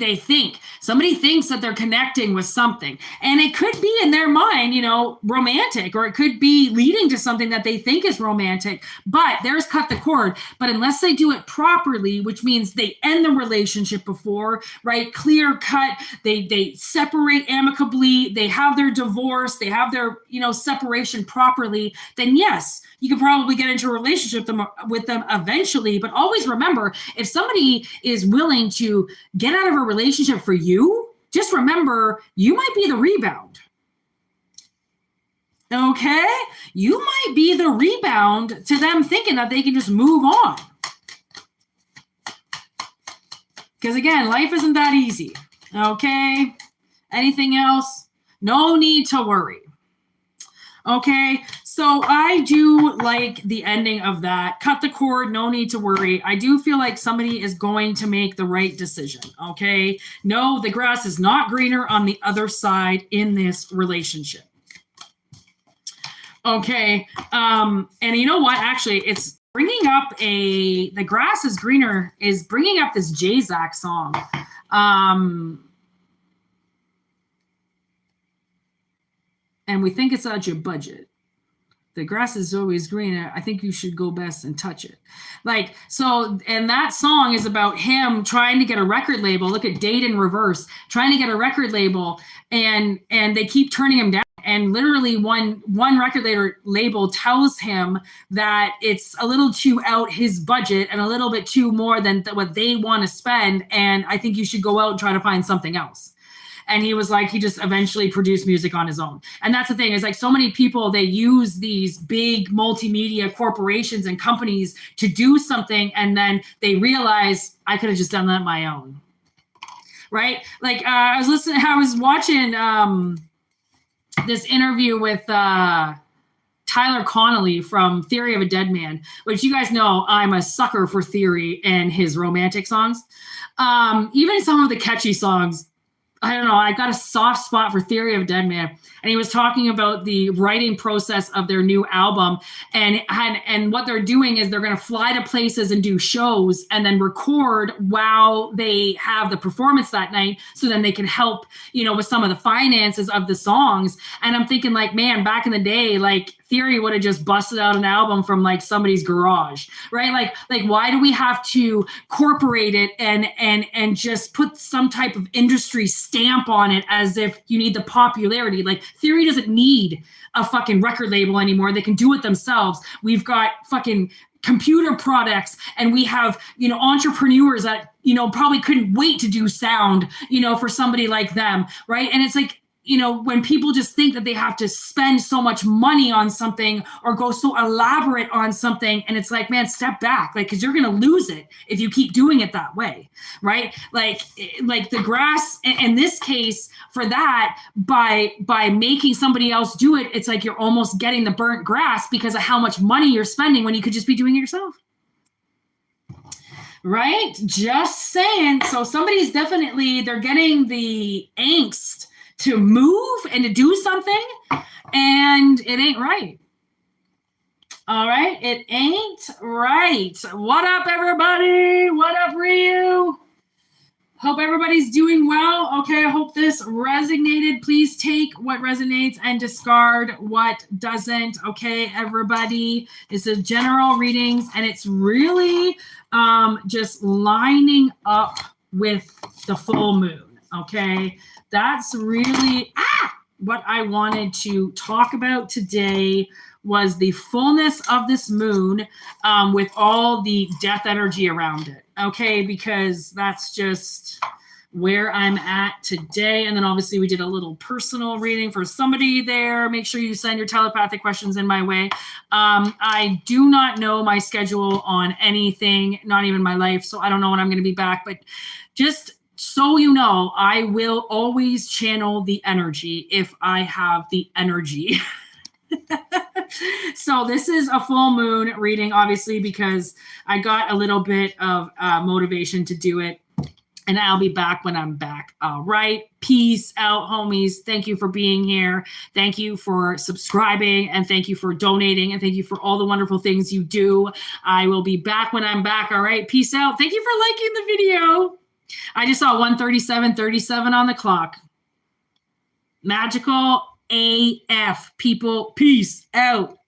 somebody thinks that they're connecting with something, and it could be in their mind, romantic, or it could be leading to something that they think is romantic, but there's cut the cord. But unless they do it properly, which means they end the relationship before, right? Clear cut. They separate amicably. They have their divorce. They have their, separation properly. Then yes, you can probably get into a relationship with them eventually. But always remember, if somebody is willing to get out of a relationship for you, just remember, you might be the rebound. Okay? You might be the rebound to them thinking that they can just move on. Because again, life isn't that easy. Okay? Anything else? No need to worry. Okay, so I do like the ending of that. Cut the cord, no need to worry. I do feel like somebody is going to make the right decision. Okay, no, the grass is not greener on the other side in this relationship. Okay, and you know what? Actually, it's bringing up the grass is greener is bringing up this Zodiac song. And we think it's out your budget. The grass is always greener. I think you should go best and touch it. Like, so, and that song is about him trying to get a record label. Look at Date in Reverse, trying to get a record label, and they keep turning him down. And literally one record label tells him that it's a little too out his budget and a little bit too more than what they want to spend. And I think you should go out and try to find something else. And he was like, he just eventually produced music on his own. And that's the thing, is like so many people, they use these big multimedia corporations and companies to do something. And then they realize I could have just done that on my own. Right? Like I was watching this interview with Tyler Connolly from Theory of a Dead Man, which you guys know I'm a sucker for Theory and his romantic songs. Even some of the catchy songs, I don't know, I got a soft spot for Theory of a Dead Man. And he was talking about the writing process of their new album. And what they're doing is they're going to fly to places and do shows and then record while they have the performance that night. So then they can help, with some of the finances of the songs. And I'm thinking like, man, back in the day, like Theory would have just busted out an album from like somebody's garage, right? Like why do we have to corporate it and just put some type of industry stamp on it as if you need the popularity? Like Theory doesn't need a fucking record label anymore. They can do it themselves. We've got fucking computer products, and we have, entrepreneurs that, probably couldn't wait to do sound, for somebody like them, right? And it's like, when people just think that they have to spend so much money on something or go so elaborate on something, and it's like, man, step back, like, because you're going to lose it if you keep doing it that way, right? Like the grass, in this case, for that, by making somebody else do it, it's like you're almost getting the burnt grass because of how much money you're spending when you could just be doing it yourself. Right? Just saying. So somebody's definitely, they're getting the angst to move and to do something, and it ain't right. All right, it ain't right. What up, everybody? What up, Ryu? Hope everybody's doing well. Okay, I hope this resonated. Please take what resonates and discard what doesn't. Okay, everybody. This is general readings, and it's really just lining up with the full moon. Okay, that's really what I wanted to talk about today, was the fullness of this moon with all the death energy around it. Okay, because that's just where I'm at today. And then obviously we did a little personal reading for somebody there. Make sure you send your telepathic questions in my way. I do not know my schedule on anything, not even my life. So I don't know when I'm going to be back, but just so you know, I will always channel the energy if I have the energy. So this is a full moon reading, obviously, because I got a little bit of motivation to do it. And I'll be back when I'm back. All right. Peace out, homies. Thank you for being here. Thank you for subscribing, and thank you for donating, and thank you for all the wonderful things you do. I will be back when I'm back. All right. Peace out. Thank you for liking the video. I just saw 1:37:37 on the clock. Magical AF, people. Peace out.